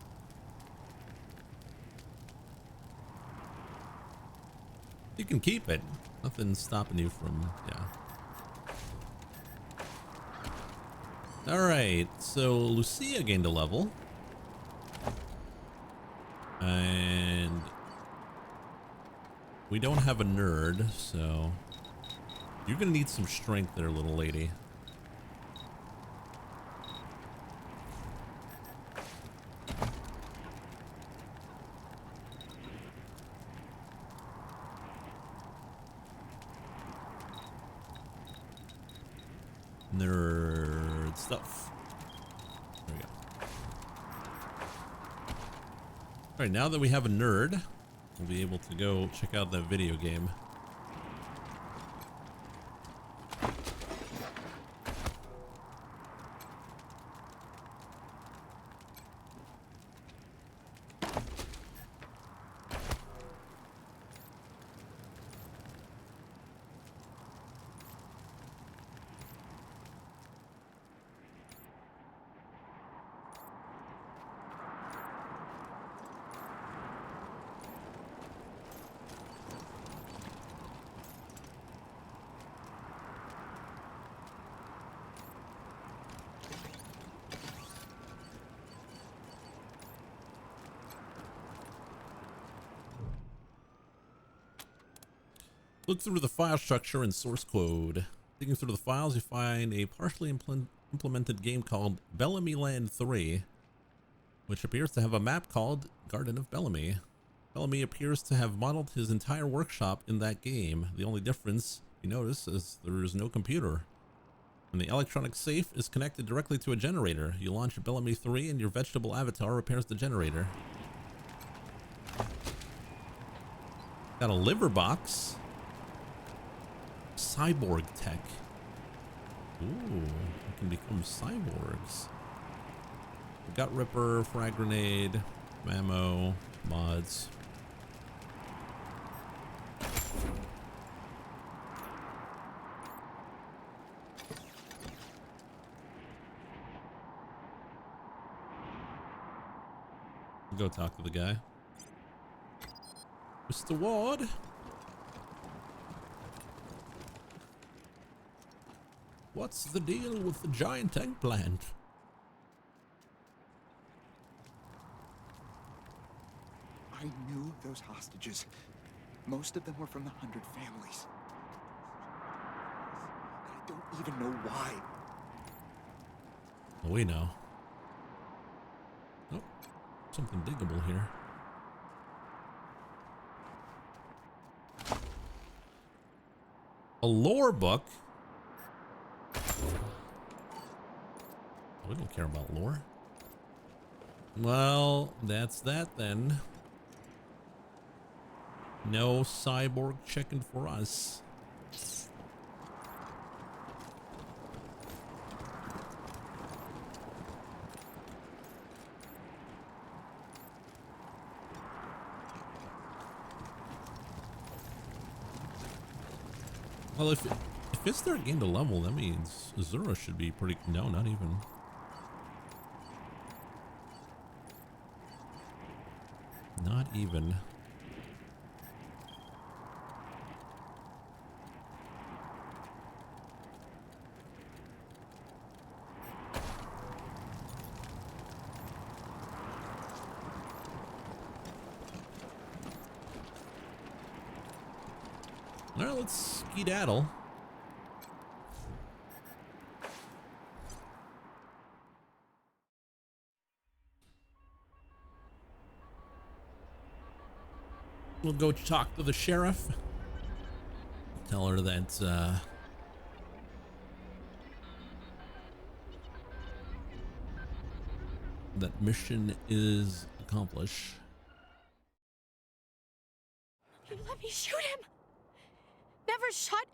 You can keep it. Nothing's stopping you from, yeah. Alright, so Lucia gained a level. And we don't have a nerd, so you're gonna need some strength there, little lady. Nerd stuff. There we go. All right, now that we have a nerd, we'll be able to go check out that video game. Look through the file structure and source code. Digging through the files, you find a partially implemented game called Bellamy Land 3, which appears to have a map called Garden of Bellamy. Bellamy appears to have modeled his entire workshop in that game. The only difference you notice is there is no computer. And the electronic safe is connected directly to a generator. You launch Bellamy 3 and your vegetable avatar repairs the generator. Got a liver box. Cyborg tech. Ooh, we can become cyborgs. Gut Ripper, frag grenade, ammo, mods. Go talk to the guy. Mr. Ward. What's the deal with the giant eggplant? I knew those hostages. Most of them were from the 100 families. I don't even know why. We know. Oh, something diggable here. A lore book? We don't care about lore. Well, that's that then. No cyborg chicken for us. Well, if Istar gained a level, that means Azura should be pretty... No, not even. Not even. All right, let's skedaddle. We'll go talk to the sheriff. Tell her that that mission is accomplished. You let me shoot him. Never shot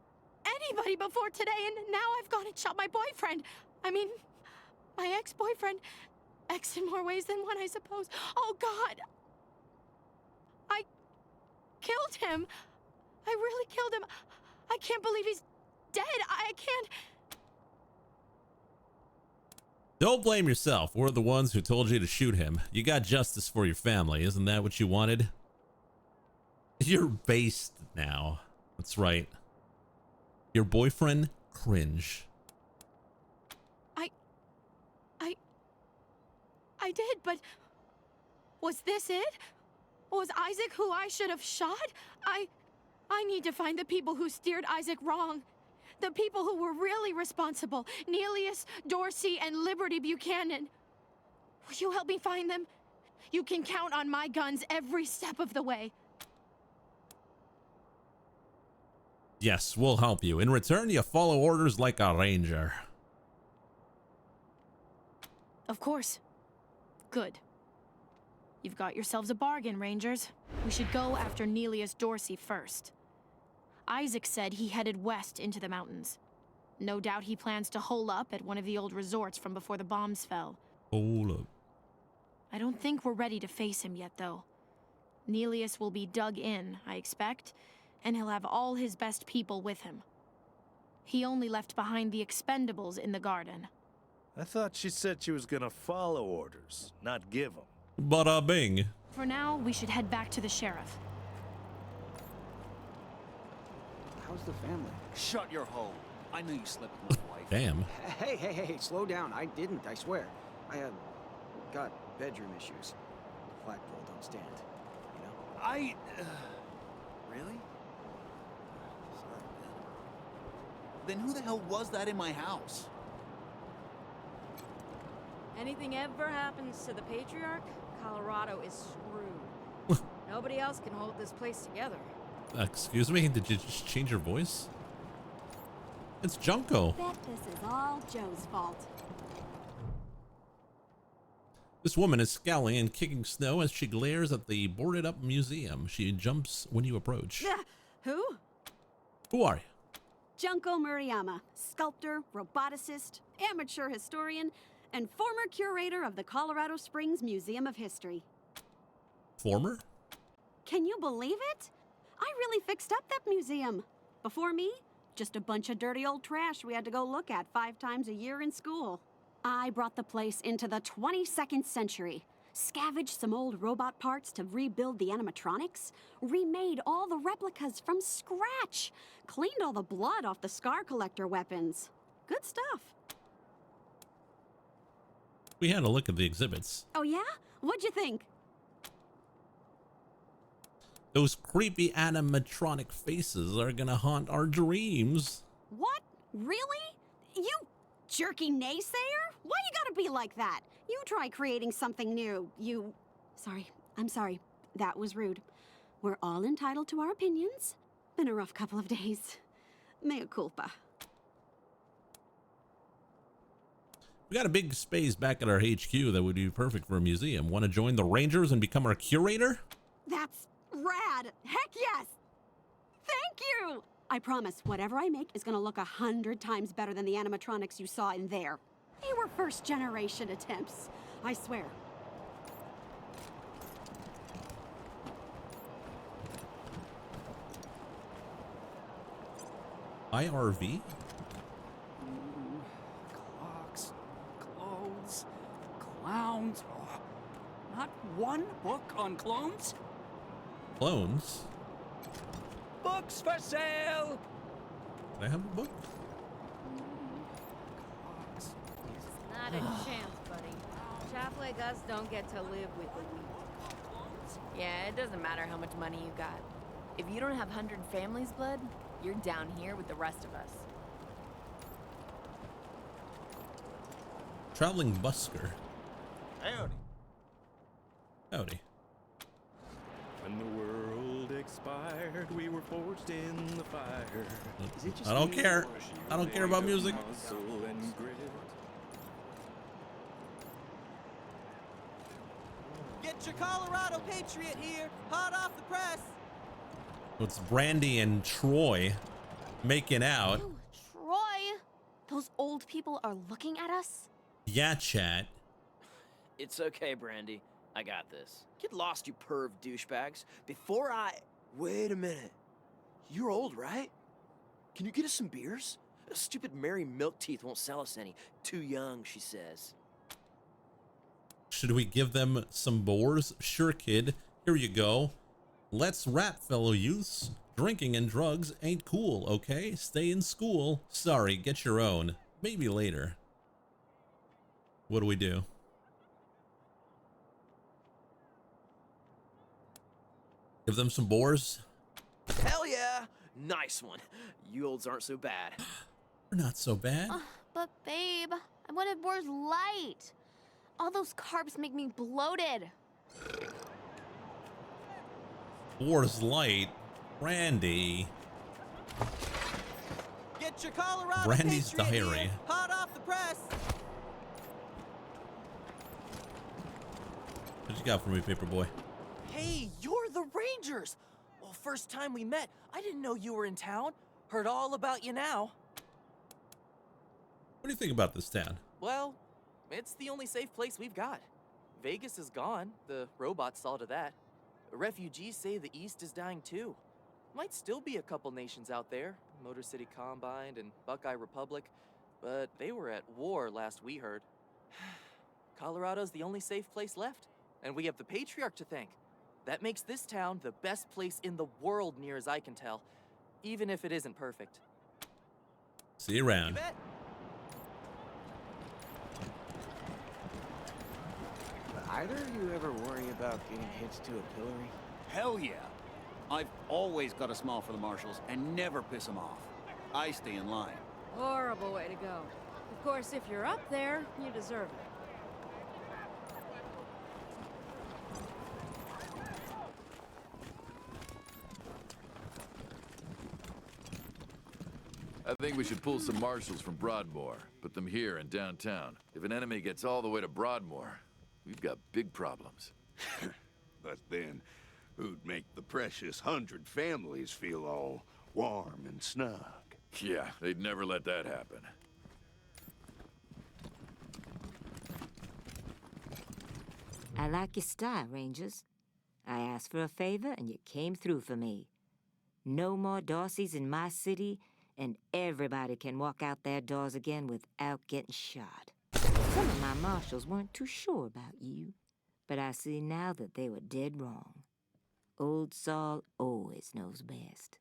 anybody before today, and now I've gone and shot my boyfriend. I mean, my ex-boyfriend. Ex in more ways than one, I suppose. Oh, God. I killed him. I really killed him. I can't believe he's dead. I can't. Don't blame yourself. We're the ones who told you to shoot him. You got justice for your family. Isn't that what you wanted? You're based now. That's right. Your boyfriend, cringe. I did, but was this it? Was Isaac who I should have shot? I need to find the people who steered Isaac wrong. The people who were really responsible. Neelius, Dorsey, and Liberty Buchanan. Will you help me find them? You can count on my guns every step of the way. Yes, we'll help you. In return, you follow orders like a ranger. Of course. Good. You've got yourselves a bargain, Rangers. We should go after Neelius Dorsey first. Isaac said he headed west into the mountains. No doubt he plans to hole up at one of the old resorts from before the bombs fell. Hold up. I don't think we're ready to face him yet, though. Neelius will be dug in, I expect, and he'll have all his best people with him. He only left behind the expendables in the garden. I thought she said she was gonna follow orders, not give them. Bada bing. For now, we should head back to the sheriff. How's the family? Shut your hole. I knew you slept with my wife. Damn. Hey, slow down. I didn't, I swear. I have got bedroom issues. The flagpole don't stand, you know? Really? Sorry, man. Then who the hell was that in my house? Anything ever happens to the Patriarch, Colorado is screwed. Nobody else can hold this place together. Excuse me? Did you just change your voice? It's Junko. Bet this is all Joe's fault. This woman is scowling and kicking snow as she glares at the boarded up museum. She jumps when you approach. Who? Who are you? Junko Murayama, sculptor, roboticist, amateur historian, and former curator of the Colorado Springs Museum of History. Former? Can you believe it? I really fixed up that museum. Before me, just a bunch of dirty old trash we had to go look at 5 times a year in school. I brought the place into the 22nd century, scavenged some old robot parts to rebuild the animatronics, remade all the replicas from scratch, cleaned all the blood off the scar collector weapons. Good stuff. We had a look at the exhibits. Oh yeah? What'd you think? Those creepy animatronic faces are gonna haunt our dreams. What? Really? You jerky naysayer? Why you gotta be like that? You try creating something new. I'm sorry. That was rude. We're all entitled to our opinions. Been a rough couple of days. Mea culpa. We got a big space back at our HQ that would be perfect for a museum. Want to join the Rangers and become our curator? That's rad. Heck yes. Thank you. I promise whatever I make is gonna look 100 times better than the animatronics you saw in there. They were first generation attempts. I swear. IRV? Clocks, clothes, clowns. Oh, not one book on clones? Clones? Books for sale! Can I have a book? Not a chance, buddy. Chaps like us don't get to live with the weak. Yeah, it doesn't matter how much money you got. If you don't have 100 families' blood, you're down here with the rest of us. Traveling busker. Howdy. Howdy. When the world squared, we were forged in the fire. Is it just I don't me, care. or is she I don't care about made of music. muscle and grit? Get your Colorado Patriot here, hot off the press. It's Brandy and Troy making out. Ew, Troy! Those old people are looking at us? Yeah, chat. It's okay, Brandy. I got this. Get lost, you perv douchebags. Before I... Wait a minute. You're old, right? Can you get us some beers? Stupid Mary Milkteeth won't sell us any. Too young, she says. Should we give them some boars? Sure, kid. Here you go. Let's rap, fellow youths. Drinking and drugs ain't cool, okay? Stay in school. Sorry, get your own. Maybe later. What do we do? Give them some boars? Hell yeah! Nice one. You olds aren't so bad. We're not so bad. But babe, I wanted boars light. All those carbs make me bloated. Boars light. Brandy. Get your Colorado Brandy's Patriot diary. here, hot off the press. What you got for me, Paperboy? Hey, you're the Rangers! Well, first time we met, I didn't know you were in town. Heard all about you now. What do you think about this town? Well, it's the only safe place we've got. Vegas is gone. The robots saw to that. Refugees say the East is dying too. Might still be a couple nations out there. Motor City Combine and Buckeye Republic. But they were at war last we heard. Colorado's the only safe place left. And we have the Patriarch to thank. That makes this town the best place in the world near as I can tell. Even if it isn't perfect. See you around. You bet. Either of you ever worry about getting hitched to a pillory? Hell yeah. I've always got a smile for the marshals and never piss them off. I stay in line. Horrible way to go. Of course, if you're up there, you deserve it. I think we should pull some marshals from Broadmoor, put them here in downtown. If an enemy gets all the way to Broadmoor, we've got big problems. But then, who'd make the precious 100 families feel all warm and snug? Yeah, they'd never let that happen. I like your style, Rangers. I asked for a favor and you came through for me. No more Darcys in my city, and everybody can walk out their doors again without getting shot. Some of my marshals weren't too sure about you, but I see now that they were dead wrong. Old Saul always knows best.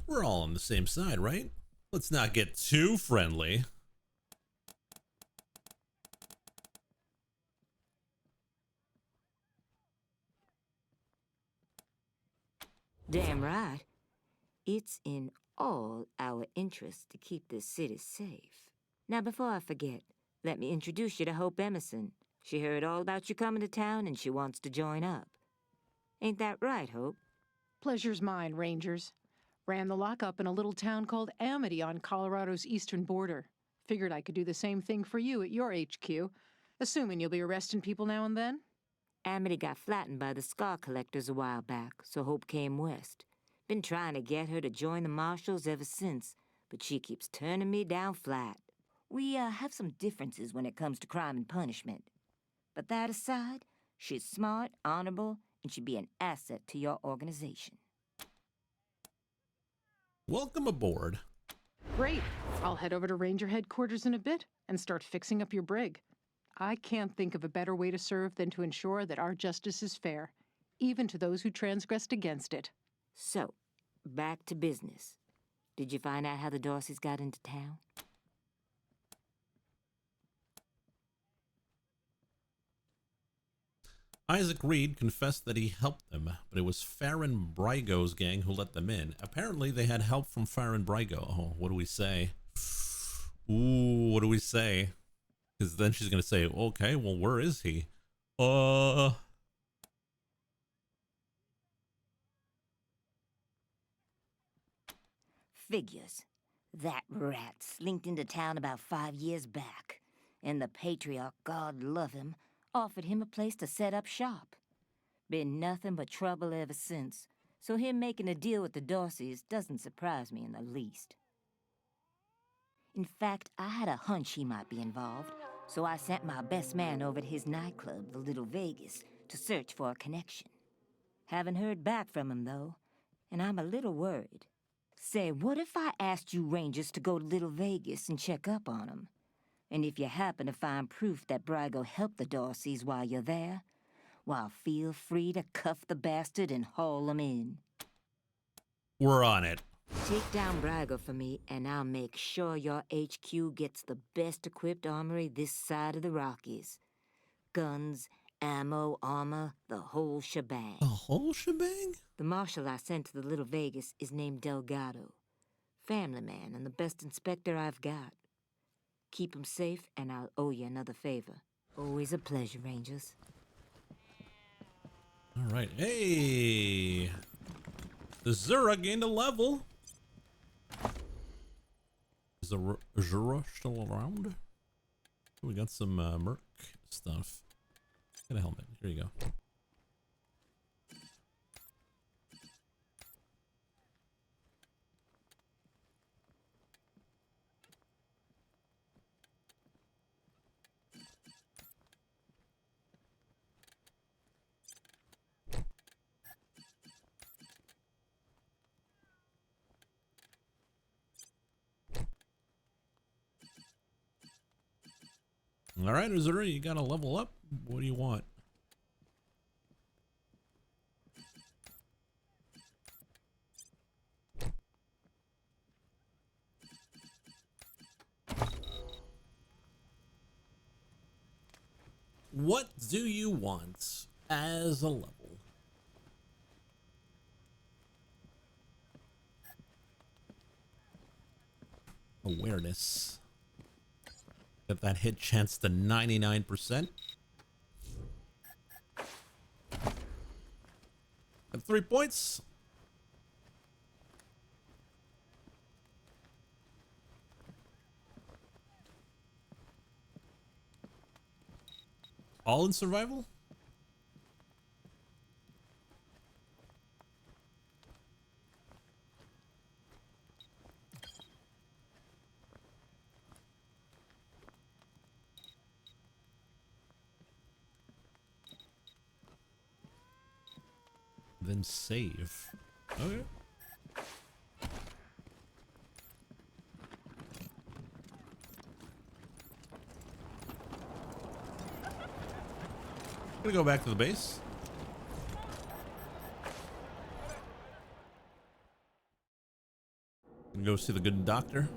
We're all on the same side, right? Let's not get too friendly. Damn right. It's in all our interests to keep this city safe. Now, before I forget, let me introduce you to Hope Emerson. She heard all about you coming to town and she wants to join up. Ain't that right, Hope? Pleasure's mine, Rangers. Ran the lockup in a little town called Amity on Colorado's eastern border. Figured I could do the same thing for you at your HQ, assuming you'll be arresting people now and then. Amity got flattened by the scar collectors a while back, so Hope came west. Been trying to get her to join the marshals ever since, but she keeps turning me down flat. We have some differences when it comes to crime and punishment. But that aside, she's smart, honorable, and she'd be an asset to your organization. Welcome aboard. Great. I'll head over to Ranger headquarters in a bit and start fixing up your brig. I can't think of a better way to serve than to ensure that our justice is fair, even to those who transgressed against it. So, back to business. Did you find out how the Darcys got into town? Isaac Reed confessed that he helped them, but it was Farron Brygo's gang who let them in. Apparently, they had help from Farron Brygo. Oh, what do we say? Ooh, what do we say? Because then she's gonna say, okay, well, where is he? Figures. That rat slinked into town about 5 years back, and the patriarch, God love him, offered him a place to set up shop. Been nothing but trouble ever since, so him making a deal with the Dorseys doesn't surprise me in the least. In fact, I had a hunch he might be involved, so I sent my best man over to his nightclub, the Little Vegas, to search for a connection. Haven't heard back from him, though, and I'm a little worried. Say, what if I asked you Rangers to go to Little Vegas and check up on him? And if you happen to find proof that Brygo helped the Dorseys while you're there, well, feel free to cuff the bastard and haul him in. We're on it. Take down Brygo for me, and I'll make sure your HQ gets the best equipped armory this side of the Rockies. Guns, ammo, armor, the whole shebang. The whole shebang? The marshal I sent to the Little Vegas is named Delgado. Family man and the best inspector I've got. Keep him safe, and I'll owe you another favor. Always a pleasure, Rangers. All right. Hey! The Zura gained a level. Is the Zura still around? We got some merc stuff. Get a helmet. Here you go. All right, Zura, you got to level up. What do you want? What do you want as a level? Awareness. Get that hit chance to 99%. Have 3 points. All in survival? Then save. Okay. Gonna go back to the base. Gonna go see the good doctor.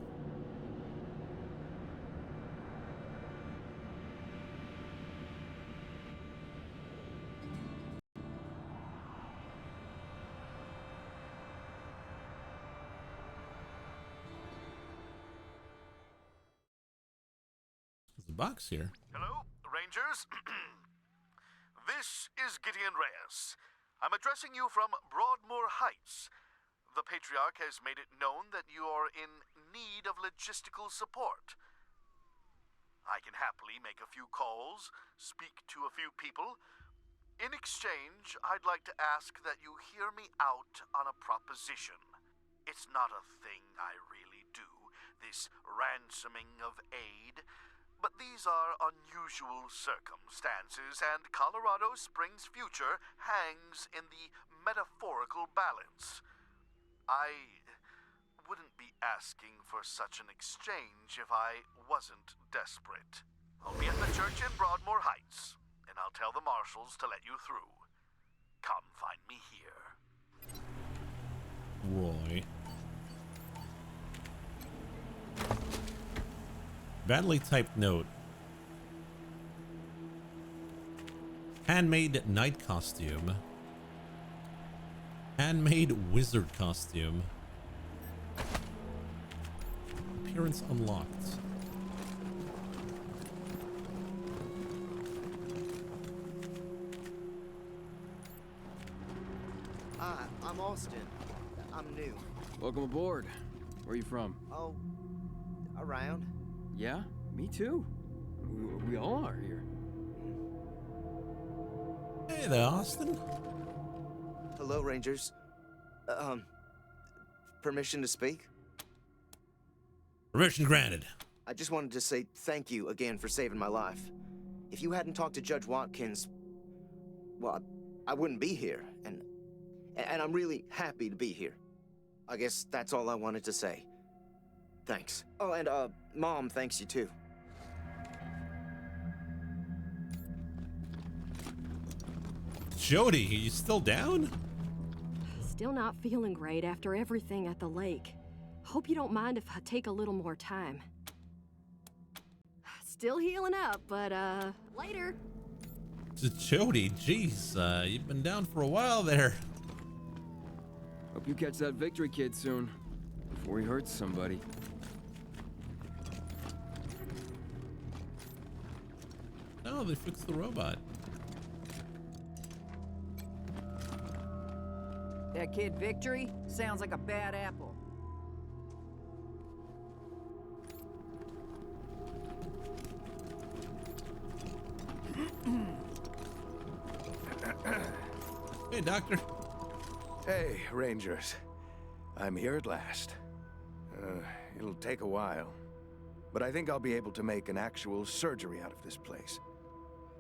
There's a box here. Hello, Rangers. This is Gideon Reyes. I'm addressing you from Broadmoor Heights. The Patriarch has made it known that you are in need of logistical support. I can happily make a few calls, speak to a few people. In exchange, I'd like to ask that you hear me out on a proposition. It's not a thing I really do, this ransoming of aid. But these are unusual circumstances, and Colorado Springs' future hangs in the metaphorical balance. I wouldn't be asking for such an exchange if I wasn't desperate. I'll be at the church in Broadmoor Heights, and I'll tell the marshals to let you through. Come find me here. Roy. Badly typed note. Handmade knight costume. Handmade wizard costume. Appearance unlocked. Hi, I'm Austin. I'm new. Welcome aboard. Where are you from? Oh, around. Yeah, me too. We all are here. Hey there, Austin. Hello, Rangers. Permission to speak? Permission granted. I just wanted to say thank you again for saving my life. If you hadn't talked to Judge Watkins, well, I wouldn't be here, and I'm really happy to be here. I guess that's all I wanted to say. Thanks. Oh, and Mom thanks you too. Jody, are you still down? Still not feeling great after everything at the lake. Hope you don't mind if I take a little more time. Still healing up, but later. Jody, jeez, you've been down for a while there. Hope you catch that victory kid soon, before he hurts somebody. Oh, they fixed the robot. That kid Victory sounds like a bad apple. Hey, Doctor. Hey, Rangers. I'm here at last. It'll take a while, but I think I'll be able to make an actual surgery out of this place.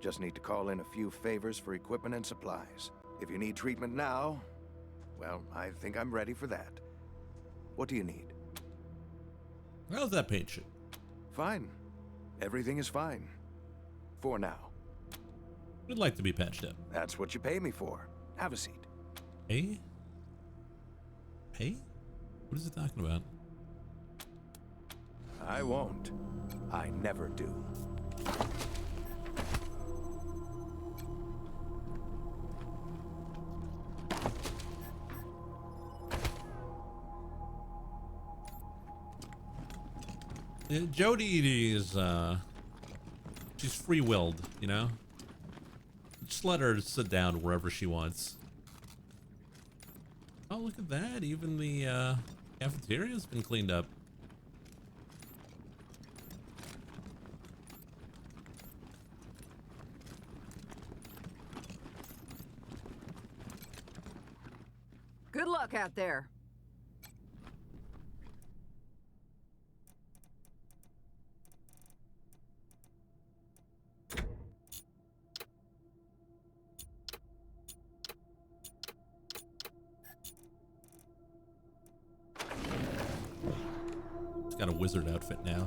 Just need to call in a few favors for equipment and supplies. If you need treatment now, well, I think I'm ready for that. What do you need? How's that patient? Fine. Everything is fine. For now. We'd like to be patched up. That's what you pay me for. Have a seat. Pay? Pay? What is it talking about? I won't. I never do. Jody is, she's free-willed, you know? Just let her sit down wherever she wants. Oh, look at that. Even the, cafeteria's been cleaned up. Good luck out there. It's got a wizard outfit now.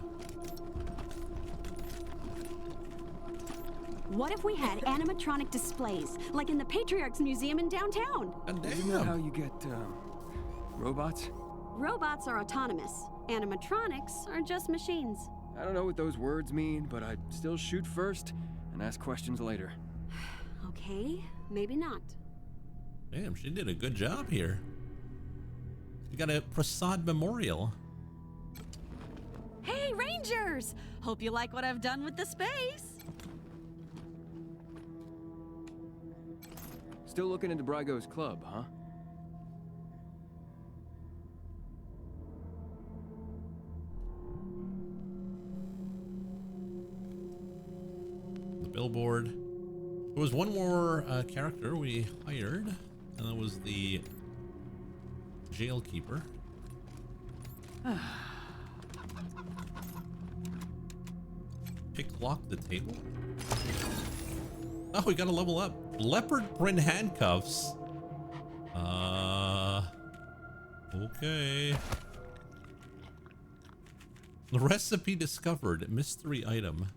What if we had animatronic displays, like in the Patriarch's Museum in downtown? Isn't that how you get, robots? Robots are autonomous. Animatronics are just machines. I don't know what those words mean, but I'd still shoot first and ask questions later. Okay, maybe not. Damn, she did a good job here. You got a Prasad Memorial. Hey, Rangers! Hope you like what I've done with the space. Still looking into Brygo's club, huh? The billboard. There was one more character we hired, and that was the jailkeeper. Pick lock the table. Oh, we gotta level up. Leopard print handcuffs. Okay. The recipe discovered. Mystery item.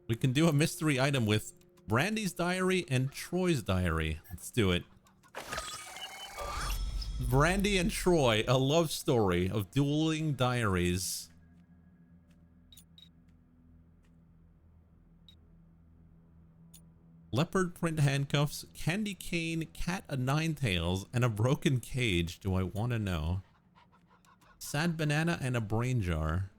We can do a mystery item with Brandy's diary and Troy's diary. Let's do it. Brandy and Troy, a love story of dueling diaries. Leopard print handcuffs, candy cane, cat of nine tails, and a broken cage. Do I want to know? Sad banana and a brain jar.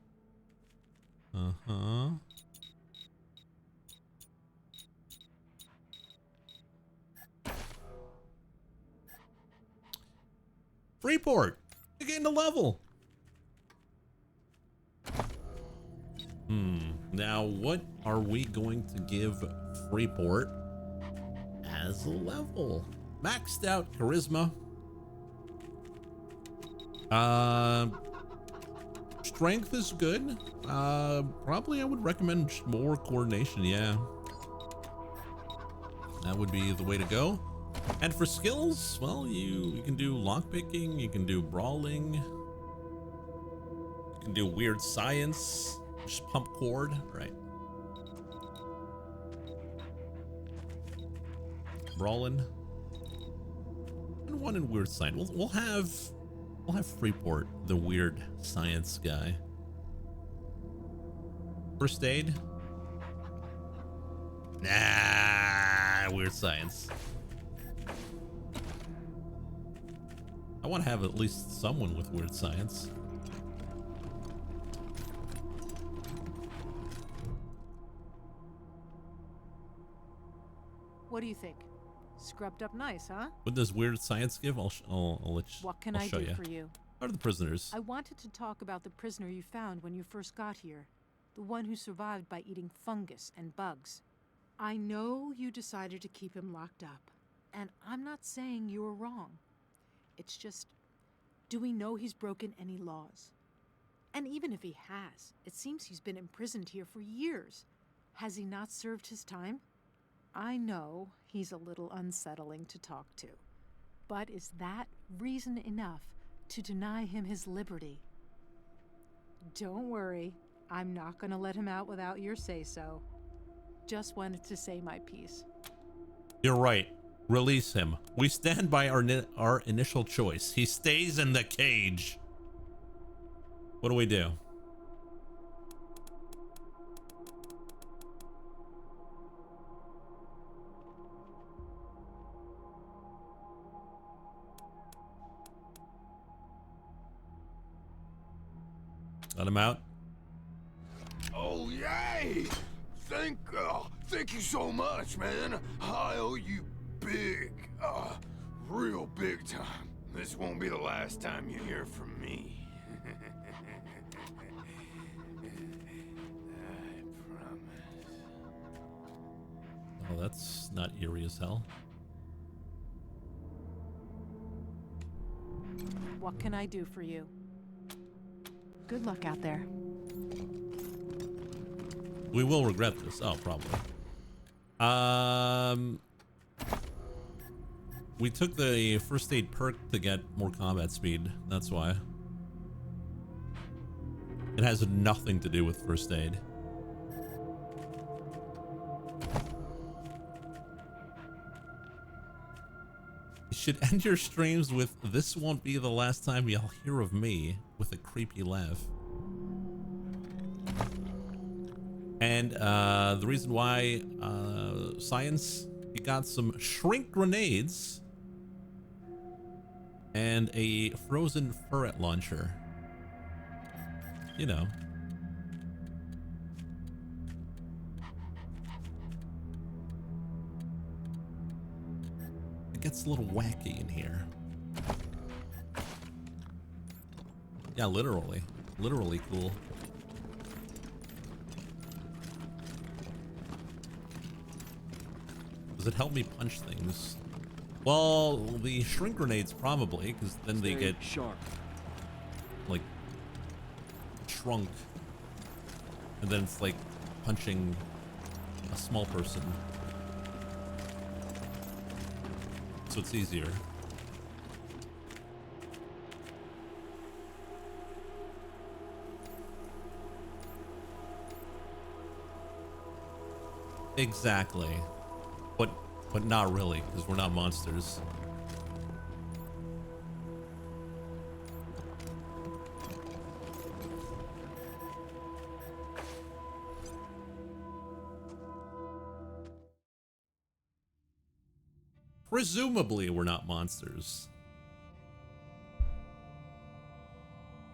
Freeport. You gained a level. Now what are we going to give Freeport as a level? Maxed out charisma. Strength is good. Probably I would recommend more coordination, yeah. That would be the way to go. And for skills, well, you can do lockpicking, you can do brawling, you can do weird science, just pump cord, right? Brawling. And one in weird science. We'll have Freeport, the weird science guy. First aid. Nah, weird science. I want to have at least someone with weird science. What do you think? Scrubbed up nice, huh? What does weird science give? I'll let you. What can I'll I show do you. for you? What are the prisoners? I wanted to talk about the prisoner you found when you first got here. The one who survived by eating fungus and bugs. I know you decided to keep him locked up, and I'm not saying you were wrong. It's just, do we know he's broken any laws? And even if he has, it seems he's been imprisoned here for years. Has he not served his time? I know he's a little unsettling to talk to, but is that reason enough to deny him his liberty? Don't worry, I'm not going to let him out without your say-so. Just wanted to say my piece. You're right. Release him. We stand by our initial choice. He stays in the cage. What do we do? Let him out. Oh, yay! Thank you so much, man. I owe you big, real big time. This won't be the last time you hear from me. I promise. Oh, that's not eerie as hell. What can I do for you? Good luck out there. We will regret this. Oh, probably. We took the first aid perk to get more combat speed. That's why. It has nothing to do with first aid. You should end your streams with "This won't be the last time you'll hear of me," with a creepy laugh. And the reason why science, you got some shrink grenades and a frozen ferret launcher. You know. It gets a little wacky in here. Yeah, literally. Literally cool. Does it help me punch things? Well, the shrink grenades probably, because then they get sharp, like shrunk, and then it's like punching a small person, so it's easier. Exactly. But not really, because we're not monsters. Presumably, we're not monsters.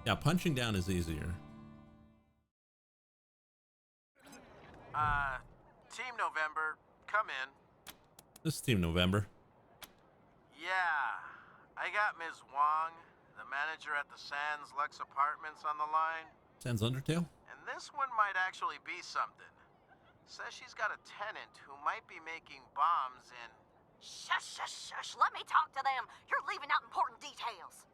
Yeah, punching down is easier. Team November, come in. This is Team November. Yeah, I got Ms. Wong The manager at the Sands Lux Apartments on the line. Sans Undertale? And this one might actually be something. Says she's got a tenant who might be making bombs in... Shush, shush, shush. Let me talk to them. You're leaving out important details.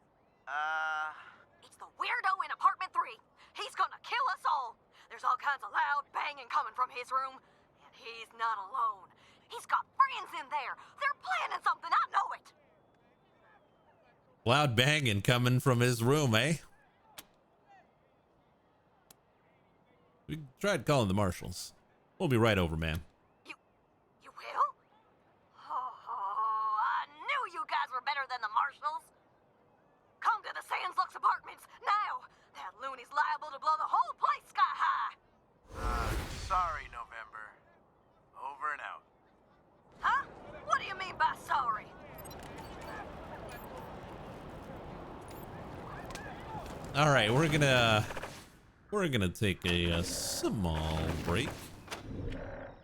It's the weirdo in apartment 3. He's gonna kill us all. There's all kinds of loud banging coming from his room. And he's not alone. He's got friends in there. They're planning something. I know it. Loud banging coming from his room, eh? We tried calling the marshals. We'll be right over, ma'am. You will? Oh, I knew you guys were better than the marshals. Come to the Sands Lux Apartments now. That loony's liable to blow the whole place sky high. Sorry, November. Over and out. Huh? What do you mean by sorry? All right, we're gonna take a small break,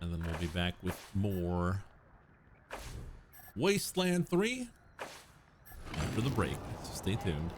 and then we'll be back with more Wasteland 3 after the break. So stay tuned.